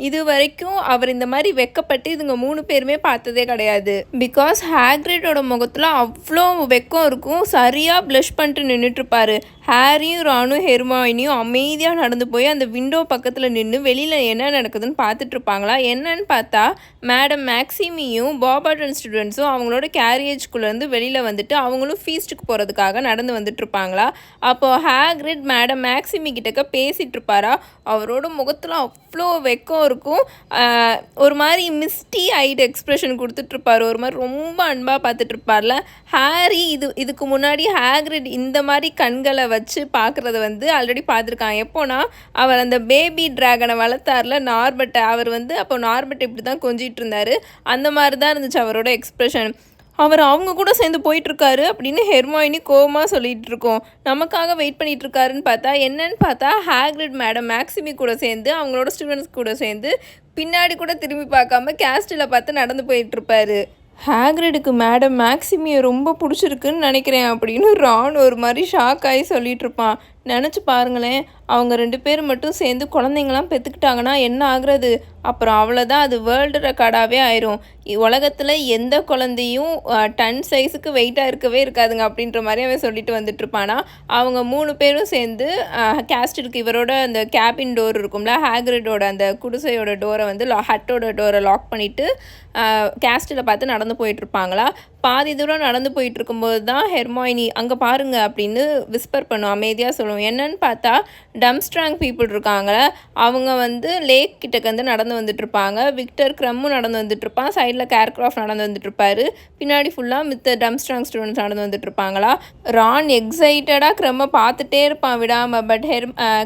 இது வரைக்கும் அவர் இந்த மாதிரி வெக்கப்பட்டு இதுங்க 3 பேருமே பார்த்ததே கிடையாது. பிகாஸ் ஹேக்ரிடோட முகத்தில் அவ்வளோ வெக்கம் இருக்கும். சரியாக ப்ளஷ் பண்ணிட்டு நின்றுட்டுருப்பாரு. ஹாரியும் ரானும் ஹெர்மாயினியும் அமைதியாக நடந்து போய் அந்த விண்டோ பக்கத்தில் நின்று வெளியில் என்ன நடக்குதுன்னு பார்த்துட்டு இருப்பாங்களா. என்னன்னு பார்த்தா மேடம் மேக்ஸிமியும் பாபார்டன் ஸ்டூடெண்ட்ஸும் அவங்களோட கேரியேஜ்குள்ளேருந்து வெளியில் வந்துட்டு அவங்களும் ஃபீஸ்ட்டுக்கு போகிறதுக்காக நடந்து வந்துட்டு இருப்பாங்களா. அப்போது ஹேக்ரிட் மேடம் மேக்ஸிமி கிட்டக்க பேசிகிட்டு இருப்பாரா. அவரோட முகத்தில் அவ்வளோ வெக்கம் இருக்கும். ஒரு மாதிரி மிஸ்டி ஐடு எக்ஸ்ப்ரெஷன் கொடுத்துட்ருப்பார். ஒரு மாதிரி ரொம்ப அன்பாக பார்த்துட்ருப்பார்ல. ஹாரி இதுக்கு முன்னாடி ஹேக்ரிட் இந்த மாதிரி கண்களை வச்சு பார்க்குறத வந்து ஆல்ரெடி பார்த்துருக்காங்க. எப்போனா அவர் அந்த பேபி ட்ராகனை வளர்த்தார்ல நார்பட்டை. அவர் வந்து அப்போ நார்பட்டை இப்படி தான் கொஞ்சிட்டு இருந்தார். அந்த மாதிரி தான் இருந்துச்சு அவரோட எக்ஸ்ப்ரெஷன். அவர் அவங்க கூட சேர்ந்து போயிட்டுருக்காரு அப்படின்னு ஹெர்மாயினி கோவமாக சொல்லிகிட்டு இருக்கோம். நமக்காக வெயிட் பண்ணிகிட்ருக்காருன்னு பார்த்தா என்னன்னு பார்த்தா ஹேக்ரிட் மேடம் மேக்ஸிமி கூட சேர்ந்து அவங்களோட ஸ்டூடெண்ட்ஸ் கூட சேர்ந்து பின்னாடி கூட திரும்பி பார்க்காம கேஸ்டில் பார்த்து நடந்து போயிட்டுருப்பாரு. ஹேக்ரிடுக்கு மேடம் மேக்ஸிமியை ரொம்ப பிடிச்சிருக்குன்னு நினைக்கிறேன் அப்படின்னு ரான் ஒரு மாதிரி ஷாக் ஆகி சொல்லிகிட்ருப்பான். நினச்சி பாருங்களேன், அவங்க 2 பேர் மட்டும் சேர்ந்து குழந்தைங்களாம் பெற்றுக்கிட்டாங்கன்னா என்ன ஆகுறது? அப்புறம் அவ்வளோதான், அது வேர்ல்டு ரெக்கார்டாகவே ஆயிரும். உலகத்தில் எந்த குழந்தையும் டன் சைஸுக்கு வெயிட்டாக இருக்கவே இருக்காதுங்க அப்படின்ற மாதிரி அவன் சொல்லிட்டு வந்துட்டுருப்பானா. அவங்க 3 பேரும் சேர்ந்து கேஸ்டிலுக்கு இவரோட அந்த கேபின் டோர் இருக்கும்ல, ஹேக்ரிடோட அந்த குடிசையோட டோரை வந்து ஹட்டோட டோரை லாக் பண்ணிவிட்டு கேஸ்டில் பார்த்து நடந்து போயிட்டுருப்பாங்களா. பாதி தூரம் நடந்து போயிட்டு இருக்கும்போது தான் ஹெர்மாயினி அங்கே பாருங்க அப்படின்னு விஸ்பர் பண்ணும், அமைதியாக சொல்லுவோம். என்னன்னு பார்த்தா டம்ஸ்ட்ராங் பீப்புள் இருக்காங்களே, அவங்க வந்து லேக் கிட்டக்கு வந்து நடந்து வந்துட்டுருப்பாங்க. விக்டர் க்ரம்மும் நடந்து வந்துட்டுருப்பான். சைடில் கேர்க்ராஃப்ட் நடந்து வந்துட்டுருப்பாரு. பின்னாடி ஃபுல்லாக மித்த டம்ஸ்ட்ராங் ஸ்டூடெண்ட்ஸ் நடந்து வந்துட்டுருப்பாங்களா. ரான் எக்ஸைட்டடாக க்ரம்மை பார்த்துட்டே இருப்பான் விடாமல். பட்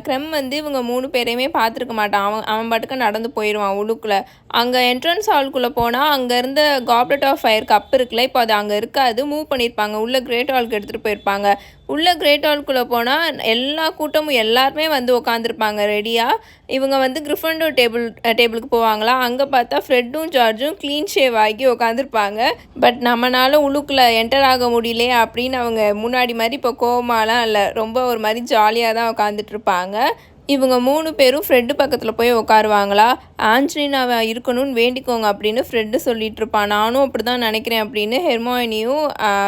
க்ரம் வந்து இவங்க 3 பேரையுமே பார்த்துருக்க மாட்டான். அவன் பாட்டுக்கு நடந்து போயிடுவான் உள்ளுக்குள்ளே. அங்கே என்ட்ரன்ஸ் ஹால்குள்ளே போனால் அங்கே இருந்த காப்லெட் ஆஃப் ஃபயர் கப் இருக்குல்ல, இப்போ அது அங்கே இருக்காது, மூவ் பண்ணியிருப்பாங்க. உள்ளே கிரேட் ஹாலுக்கு எடுத்துகிட்டு போயிருப்பாங்க. உள்ளே கிரேட் ஹால்குள்ளே போனால் எல்லா கூட்டமும் எல்லாருமே வந்து உட்காந்துருப்பாங்க ரெடியாக. இவங்க வந்து கிரிஃபண்டோ டேபிளுக்கு போவாங்களா. அங்கே பார்த்தா ஃப்ரெட்டும் ஜார்ஜும் க்ளீன் ஷேவ் ஆகி உட்காந்துருப்பாங்க. பட் நம்மளால உள்ளுக்குள்ளே என்டர் ஆக முடியலையே அப்படின்னு அவங்க முன்னாடி மாதிரி இப்போ கோவமாலாம் இல்லை, ரொம்ப ஒரு மாதிரி ஜாலியாக தான் உட்காந்துட்ருப்பாங்க. இவங்க 3 பேரும் ஃப்ரெட்டு பக்கத்தில் போய் உட்காருவாங்களா. ஆஞ்சலினாவை இருக்கணும்னு வேண்டிக்கோங்க அப்படின்னு ஃப்ரெட்டு சொல்லிகிட்டு இருப்பான். நானும் அப்படி தான் நினைக்கிறேன் அப்படின்னு ஹெர்மாயினியும்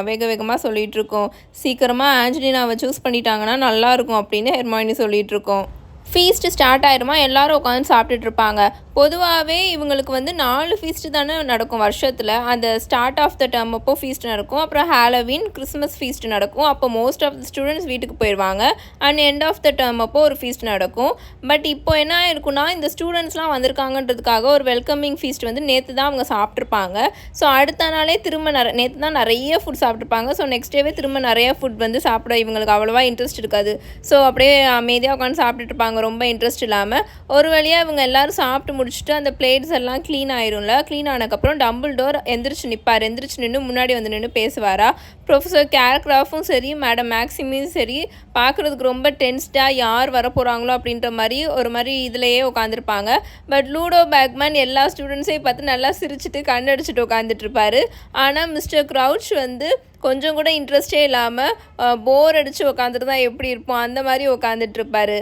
வேக வேகமாக சொல்லிகிட்ருக்கோம். சீக்கிரமாக ஆஞ்சலினாவை சூஸ் பண்ணிட்டாங்கன்னா நல்லாயிருக்கும் அப்படின்னு ஹெர்மாயினி சொல்லிகிட்ருக்கோம். ஃபீஸ்ட்டு ஸ்டார்ட் ஆயிருமா, எல்லோரும் உட்காந்து சாப்பிட்டுட்ருப்பாங்க. பொதுவாகவே இவங்களுக்கு வந்து 4 ஃபீஸ்ட்டு தானே நடக்கும் வருஷத்தில். அந்த ஸ்டார்ட் ஆஃப் த டேர்ம் அப்போ ஃபீஸ்ட் நடக்கும், அப்புறம் ஹாலோவீன் கிறிஸ்மஸ் ஃபீஸ்ட் நடக்கும். அப்போ மோஸ்ட் ஆஃப் த ஸ்டூடெண்ட்ஸ் வீட்டுக்கு போயிடுவாங்க. And end of the term அப்போ ஒரு ஃபீஸ்ட் நடக்கும். பட் இப்போ என்ன இருக்குன்னா, இந்த ஸ்டூடெண்ட்ஸ்லாம் வந்திருக்காங்கன்றதுக்காக ஒரு வெல்கமிங் ஃபீஸ்ட் வந்து நேற்று தான் அவங்க சாப்பிட்ருப்பாங்க. ஸோ அடுத்த நாளே திரும்ப நேற்று தான் நிறைய ஃபுட் சாப்பிட்ருப்பாங்க. ஸோ நெக்ஸ்ட் டேவே திரும்ப நிறைய ஃபுட் வந்து சாப்பிட இவங்களுக்கு அவ்வளோவா இன்ட்ரெஸ்ட் இருக்காது. ஸோ அப்படியே அமைதியாக உட்காந்து சாப்பிட்டுட்ருப்பாங்க, ரொம்ப இன்ட்ரெஸ்ட் இல்லாமல். ஒரு வழியாக இவங்க எல்லோரும் சாப்பிட்டு முடிச்சுட்டு அந்த பிளேட்ஸ் எல்லாம் க்ளீன் ஆயிரும்ல. க்ளீன் ஆனதுக்கப்புறம் டம்பிள்டோர் எந்திரிச்சு நிற்பார். எந்திரிச்சு நின்று முன்னாடி வந்து நின்று பேசுவாரா. ப்ரொஃபஸர் கேர்க்ராஃப்டும் சரி மேடம் மேக்ஸிமியும் சரி பார்க்குறதுக்கு ரொம்ப டென்ஸ்டாக யார் வரப்போகிறாங்களோ அப்படின்ற மாதிரி ஒரு மாதிரி இதிலையே உட்காந்துருப்பாங்க. பட் லூடோ பேக்மேன் எல்லா ஸ்டூடெண்ட்ஸையும் பார்த்து நல்லா சிரிச்சுட்டு கண்ணடிச்சுட்டு உட்காந்துட்ருப்பாரு. ஆனால் மிஸ்டர் க்ரௌச் வந்து கொஞ்சம் கூட இன்ட்ரெஸ்டே இல்லாமல் போர் அடித்து உட்காந்துட்டு தான் எப்படி இருப்போம் அந்த மாதிரி உட்காந்துட்ருப்பாரு.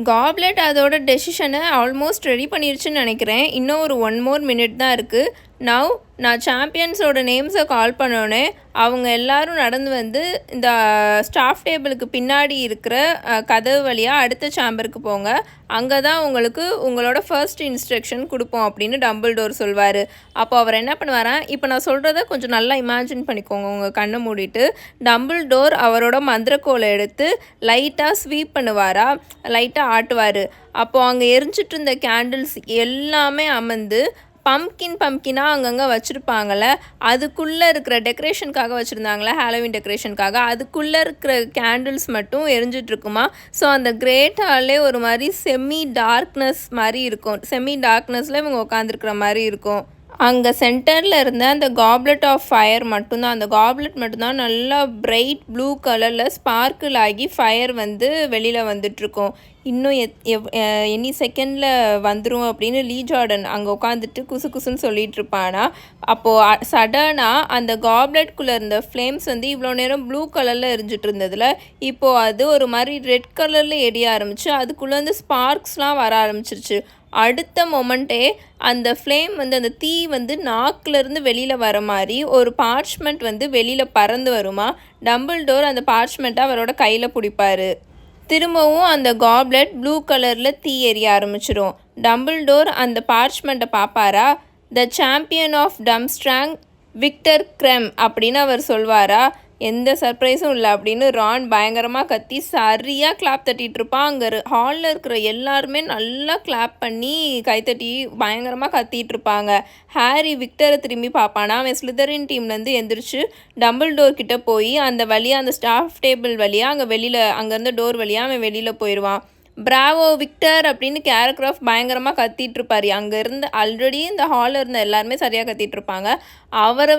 காப்லெட் அதோட டெசிஷனை ஆல்மோஸ்ட் ரெடி பண்ணிருச்சுன்னு நினைக்கிறேன். இன்னும் ஒரு 1 more minute தான் இருக்குது. நவ் நான் சாம்பியன்ஸோட நேம்ஸை கால் பண்ணோன்னே அவங்க எல்லோரும் நடந்து வந்து இந்த ஸ்டாஃப் டேபிளுக்கு பின்னாடி இருக்கிற கதவு வழியாக அடுத்த சேம்பருக்கு போங்க. அங்கே தான் உங்களுக்கு உங்களோட ஃபர்ஸ்ட் இன்ஸ்ட்ரக்ஷன் கொடுப்போம் அப்படின்னு டம்பிள்டோர் சொல்வார். அப்போ அவர் என்ன பண்ணுவாராம், இப்போ நான் சொல்கிறத கொஞ்சம் நல்லா இமேஜின் பண்ணிக்கோங்க உங்கள் கண்ணை மூடிட்டு. டம்பிள்டோர் அவரோட மந்திரக்கோலை எடுத்து லைட்டாக ஸ்வீப் பண்ணுவாரா, லைட்டாக ஆட்டுவார். அப்போது அங்கே எரிஞ்சிட்டு இருந்த கேண்டில்ஸ் எல்லாமே அமர்ந்து பம்கினாக அங்கங்கே வச்சுருப்பாங்கள்ல, அதுக்குள்ளே இருக்கிற டெக்கரேஷனுக்காக வச்சுருந்தாங்களே ஹாலோவீன் டெக்கரேஷனுக்காக, அதுக்குள்ளே இருக்கிற கேண்டில்ஸ் மட்டும் எரிஞ்சிட்ருக்குமா. ஸோ அந்த கிரேட் ஹாலே ஒரு மாதிரி செமி டார்க்னஸ் மாதிரி இருக்கும். செமி டார்க்னஸில் இவங்க உட்காந்துருக்குற மாதிரி இருக்கும். அங்கே சென்டரில் இருந்த அந்த காப்லெட் ஆஃப் ஃபயர் மட்டும்தான், அந்த காப்லெட் மட்டும்தான் நல்லா பிரைட் ப்ளூ கலரில் ஸ்பார்க்கிள் ஆகி ஃபயர் வந்து வெளியில் வந்துட்டுருக்கோம். இன்னும் எனி செகண்டில் வந்துடும் அப்படின்னு லீ ஜார்டன் அங்கே உட்காந்துட்டு குசு குசுன்னு சொல்லிகிட்டு இருப்பானா. அப்போது சடனாக அந்த காப்லெட்குள்ளே இருந்த ஃப்ளேம்ஸ் வந்து இவ்வளோ நேரம் ப்ளூ கலரில் எரிஞ்சிட்டு இருந்ததில் இப்போது அது ஒரு மாதிரி ரெட் கலரில் எரிய ஆரம்பிச்சு அதுக்குள்ளேருந்து ஸ்பார்க்ஸ்லாம் வர ஆரம்பிச்சிருச்சு. அடுத்த மொமெண்ட்டே அந்த ஃப்ளேம் வந்து அந்த தீ வந்து நாக்கிலேருந்து வெளியில் வர மாதிரி ஒரு பார்ச்மெண்ட் வந்து வெளியில் பறந்து வருமா. டம்பிள்டோர் அந்த பார்ச்மெண்ட்டை அவரோட கையில் பிடிப்பார். திரும்பவும் அந்த காப்லெட் ப்ளூ கலரில் தீ எரிய ஆரம்பிச்சிடும். டம்பிள்டோர் அந்த பார்ச்மெண்ட்டை பார்ப்பாரா? த சாம்பியன் ஆஃப் டம்ஸ்ட்ராங் விக்டர் கிரெம் அப்படின்னு அவர் சொல்வாரா? எந்த சர்ப்ரைஸும் இல்லை அப்படின்னு ரான் பயங்கரமாக கத்தி சரியாக கிளாப் தட்டிகிட்டு இருப்பான். அங்கே ஹாலில் இருக்கிற எல்லாருமே நல்லா கிளாப் பண்ணி கைத்தட்டி பயங்கரமாக கத்திட்டு இருப்பாங்க. ஹாரி விக்டரை திரும்பி பார்ப்பானா? அவன் ஸ்லிதரின் டீம்லேருந்து எந்திரிச்சு டம்பிள்டோர் கிட்டே போய் அந்த வழியாக அந்த ஸ்டாஃப் டேபிள் வழியாக அங்கேருந்து டோர் வழியாக அவன் வெளியில் போயிடுவான். பிராவோ விக்டர் அப்படின்னு கேரக்ராஃப் பயங்கரமாக கத்திட்டு இருப்பார். அங்கே இருந்து ஆல்ரெடி இந்த ஹாலில் இருந்த எல்லாருமே சரியாக கத்திட்டு இருப்பாங்க. அவங்கள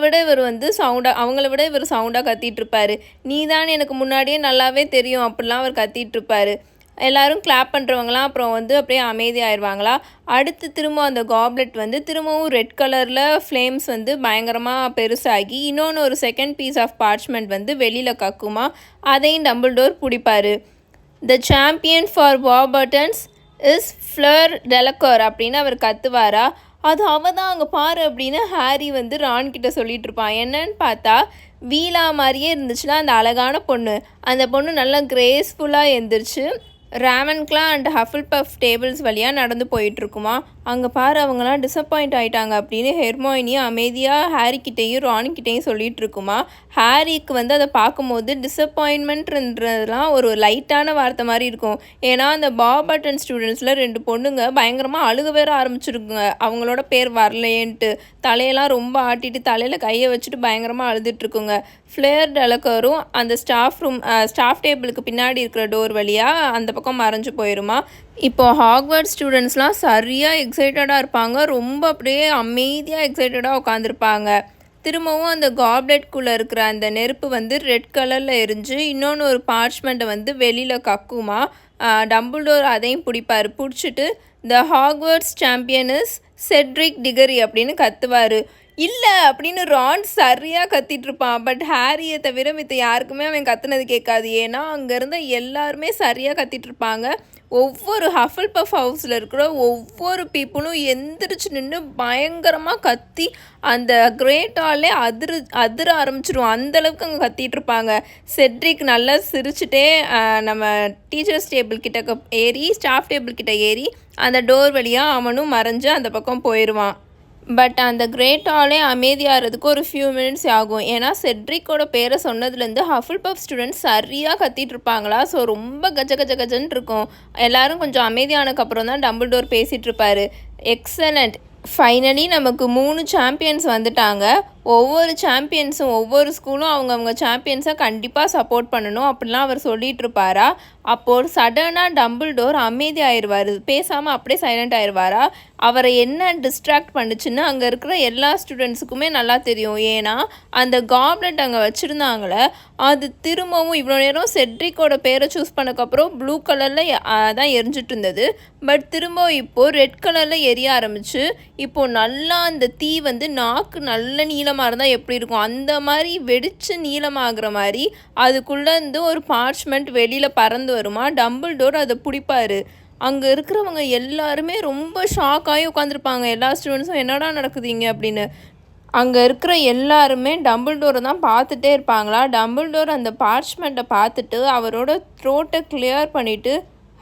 விட இவர் சவுண்டாக கத்திட்டு இருப்பார். நீ தான் எனக்கு முன்னாடியே நல்லாவே தெரியும் அப்படிலாம் அவர் கத்திட்டு இருப்பார். எல்லோரும் கிளாப் பண்ணுறவங்களாம் அப்புறம் அப்படியே அமைதியாகிடுவாங்களா. அடுத்து திரும்ப அந்த காப்லெட் திரும்பவும் ரெட் கலரில் ஃப்ளேம்ஸ் பயங்கரமாக பெருசாகி இன்னொன்று ஒரு செகண்ட் பீஸ் ஆஃப் பார்ச்மெண்ட் வெளியில் கக்குமா. அதையும் டம்பிள்டோர் பிடிப்பார். த சாம்பியன் ஃபார் வார்பர்டன்ஸ் இஸ் ஃப்ளர் டெலக்கோர் அப்படின்னு அவர் கத்துவாரா? அது அவ தான் அங்கே பாரு அப்படின்னு ஹாரி ரான் கிட்ட சொல்லிட்டு இருப்பான். என்னன்னு பார்த்தா வீலா மாதிரியே இருந்துச்சுன்னா அந்த அழகான பொண்ணு. அந்த பொண்ணு நல்லா கிரேஸ்ஃபுல்லாக எழுந்திரிச்சு ராவன்க்ளா அண்ட் ஹஃபில்பஃப் டேபிள்ஸ் வழியாக நடந்து போயிட்டுருக்குமா. அங்கே பாரு அவங்களாம் டிசப்பாயிண்ட் ஆகிட்டாங்க அப்படின்னு ஹெர்மாயினி அமைதியாக ஹாரிக்கிட்டேயும் ரானிக்கிட்டேயும் சொல்லிகிட்டு இருக்குமா. ஹாரிக்கு அதை பார்க்கும்போது டிசப்பாயின்மெண்ட்ன்றதுலாம் ஒரு லைட்டான வார்த்தை மாதிரி இருக்கும். ஏன்னா அந்த பாபர்டன் ஸ்டூடெண்ட்ஸில் 2 பொண்ணுங்க பயங்கரமாக அழுக வேற ஆரம்பிச்சிருக்குங்க. அவங்களோட பேர் வரலையேன்ட்டு தலையெல்லாம் ரொம்ப ஆட்டிட்டு தலையில் கையை வச்சுட்டு பயங்கரமாக அழுதுட்டுருக்குங்க. ஃப்ளேர் டெலக்கரும் அந்த ஸ்டாஃப் டேபிளுக்கு பின்னாடி இருக்கிற டோர் வழியாக அந்த பக்கம் மறைஞ்சு போயிடுமா. இப்போது ஹாக்வர்ட்ஸ் ஸ்டூடெண்ட்ஸ்லாம் சரியாக எக்ஸைட்டடாக இருப்பாங்க. ரொம்ப அப்படியே அமைதியாக எக்ஸைட்டடாக உட்காந்துருப்பாங்க. திரும்பவும் அந்த காப்லெட்குள்ளே இருக்கிற அந்த நெருப்பு ரெட் கலரில் எரிஞ்சு இன்னொன்று ஒரு பார்ச்மெண்ட்டை வெளியில் கக்குமா. டம்பிள்டோர் அதையும் பிடிச்சிட்டு த ஹாக்வர்ட்ஸ் சாம்பியன் இஸ் செட்ரிக் டிகரி அப்படின்னு கத்துவார். இல்லை அப்படின்னு ரான் சரியாக கத்திகிட்ருப்பான். பட் ஹாரியை தவிர மித்த யாருக்குமே அவன் கத்துனது கேட்காது. ஏன்னா அங்கே இருந்த எல்லாருமே சரியாக கத்திகிட்ருப்பாங்க. ஒவ்வொரு ஹஃபில்பஃப் ஹவுஸில் இருக்கிற ஒவ்வொரு பீப்புளும் எந்திரிச்சு நின்று பயங்கரமாக கத்தி அந்த கிரேட் ஹாலே அதிர ஆரம்பிச்சிடும். அந்தளவுக்கு அங்கே கத்திகிட்டு இருப்பாங்க. செட்ரிக் நல்லா சிரிச்சுட்டே நம்ம டீச்சர்ஸ் டேபிள் கிட்ட ஏறி ஸ்டாஃப் டேபிள் கிட்ட ஏறி அந்த டோர் வழியாக அவனும் மறைஞ்சு அந்த பக்கம் போயிடுவான். பட் அந்த கிரேட் ஹாலே அமைதியாகிறதுக்கு ஒரு ஃபியூ மினிட்ஸ் ஆகும். ஏன்னா செட்ரிக்கோட பேரை சொன்னதுலேருந்து ஹஃபில்பஃப் ஸ்டூடெண்ட்ஸ் சரியாக கத்திட்டு இருப்பாங்களா. ஸோ ரொம்ப கஜன்னு இருக்கும். எல்லோரும் கொஞ்சம் அமைதியானதுக்கப்புறம் தான் டம்பிள்டோர் பேசிகிட்டு இருப்பார். எக்ஸலண்ட், ஃபைனலி நமக்கு 3 சாம்பியன்ஸ் வந்துட்டாங்க. ஒவ்வொரு சாம்பியன்ஸும் ஒவ்வொரு ஸ்கூலும் அவங்கவுங்க சாம்பியன்ஸை கண்டிப்பாக சப்போர்ட் பண்ணணும் அப்படிலாம் அவர் சொல்லிகிட்டு இருப்பாரா. அப்போது சடனாக டம்பிள்டோர் அமைதி ஆயிடுவார். பேசாமல் அப்படியே சைலண்ட் ஆயிடுவாரா. அவரை என்ன டிஸ்ட்ராக்ட் பண்ணுச்சுன்னு அங்கே இருக்கிற எல்லா ஸ்டூடெண்ட்ஸுக்குமே நல்லா தெரியும். ஏன்னா அந்த காப்லெட் அங்கே வச்சுருந்தாங்களே அது திரும்பவும் இவ்வளோ நேரம் செட்ரிக்கோட பேரை சூஸ் பண்ணக்கப்புறம் ப்ளூ கலரில் தான் எரிஞ்சிட்டு இருந்தது. பட் திரும்ப இப்போது ரெட் கலரில் எரிய ஆரம்பிச்சு இப்போது நல்லா அந்த தீ நாக்கு நல்ல நீளமாக இருந்தால் எப்படி இருக்கும் அந்த மாதிரி வெடித்து நீளமாகிற மாதிரி அதுக்குள்ளேருந்து ஒரு பார்ச்மெண்ட் வெளியில் பறந்து வருமா. டம்பிள்டோர் அதை பிடிப்பார். அங்கே இருக்கிறவங்க எல்லாருமே ரொம்ப ஷாக்காகி உட்காந்துருப்பாங்க. எல்லா ஸ்டூடெண்ட்ஸும் என்னடா நடக்குதுங்க அப்படின்னு. அங்கே இருக்கிற எல்லாருமே டம்பிள்டோரை தான் பார்த்துட்டே இருப்பாங்களா. டம்பிள்டோர் அந்த பார்ச்மெண்ட்டை பார்த்துட்டு அவரோட த்ரோட்டை கிளியர் பண்ணிவிட்டு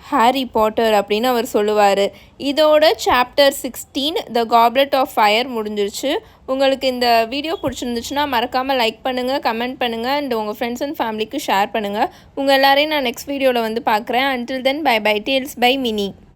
ஹாரி பாட்டர் அப்படின்னு அவர் சொல்லுவார். இதோட chapter 16 the Goblet of Fire முடிஞ்சிருச்சு. உங்களுக்கு இந்த வீடியோ பிடிச்சிருந்துச்சுன்னா மறக்காமல் லைக் பண்ணுங்கள், கமெண்ட் பண்ணுங்கள் அண்ட் உங்கள் ஃப்ரெண்ட்ஸ் அண்ட் ஃபேமிலிக்கு ஷேர் பண்ணுங்கள். உங்கள் எல்லாரையும் நான் நெக்ஸ்ட் வீடியோவில் பார்க்குறேன். Until then bye bye. Tales by mini.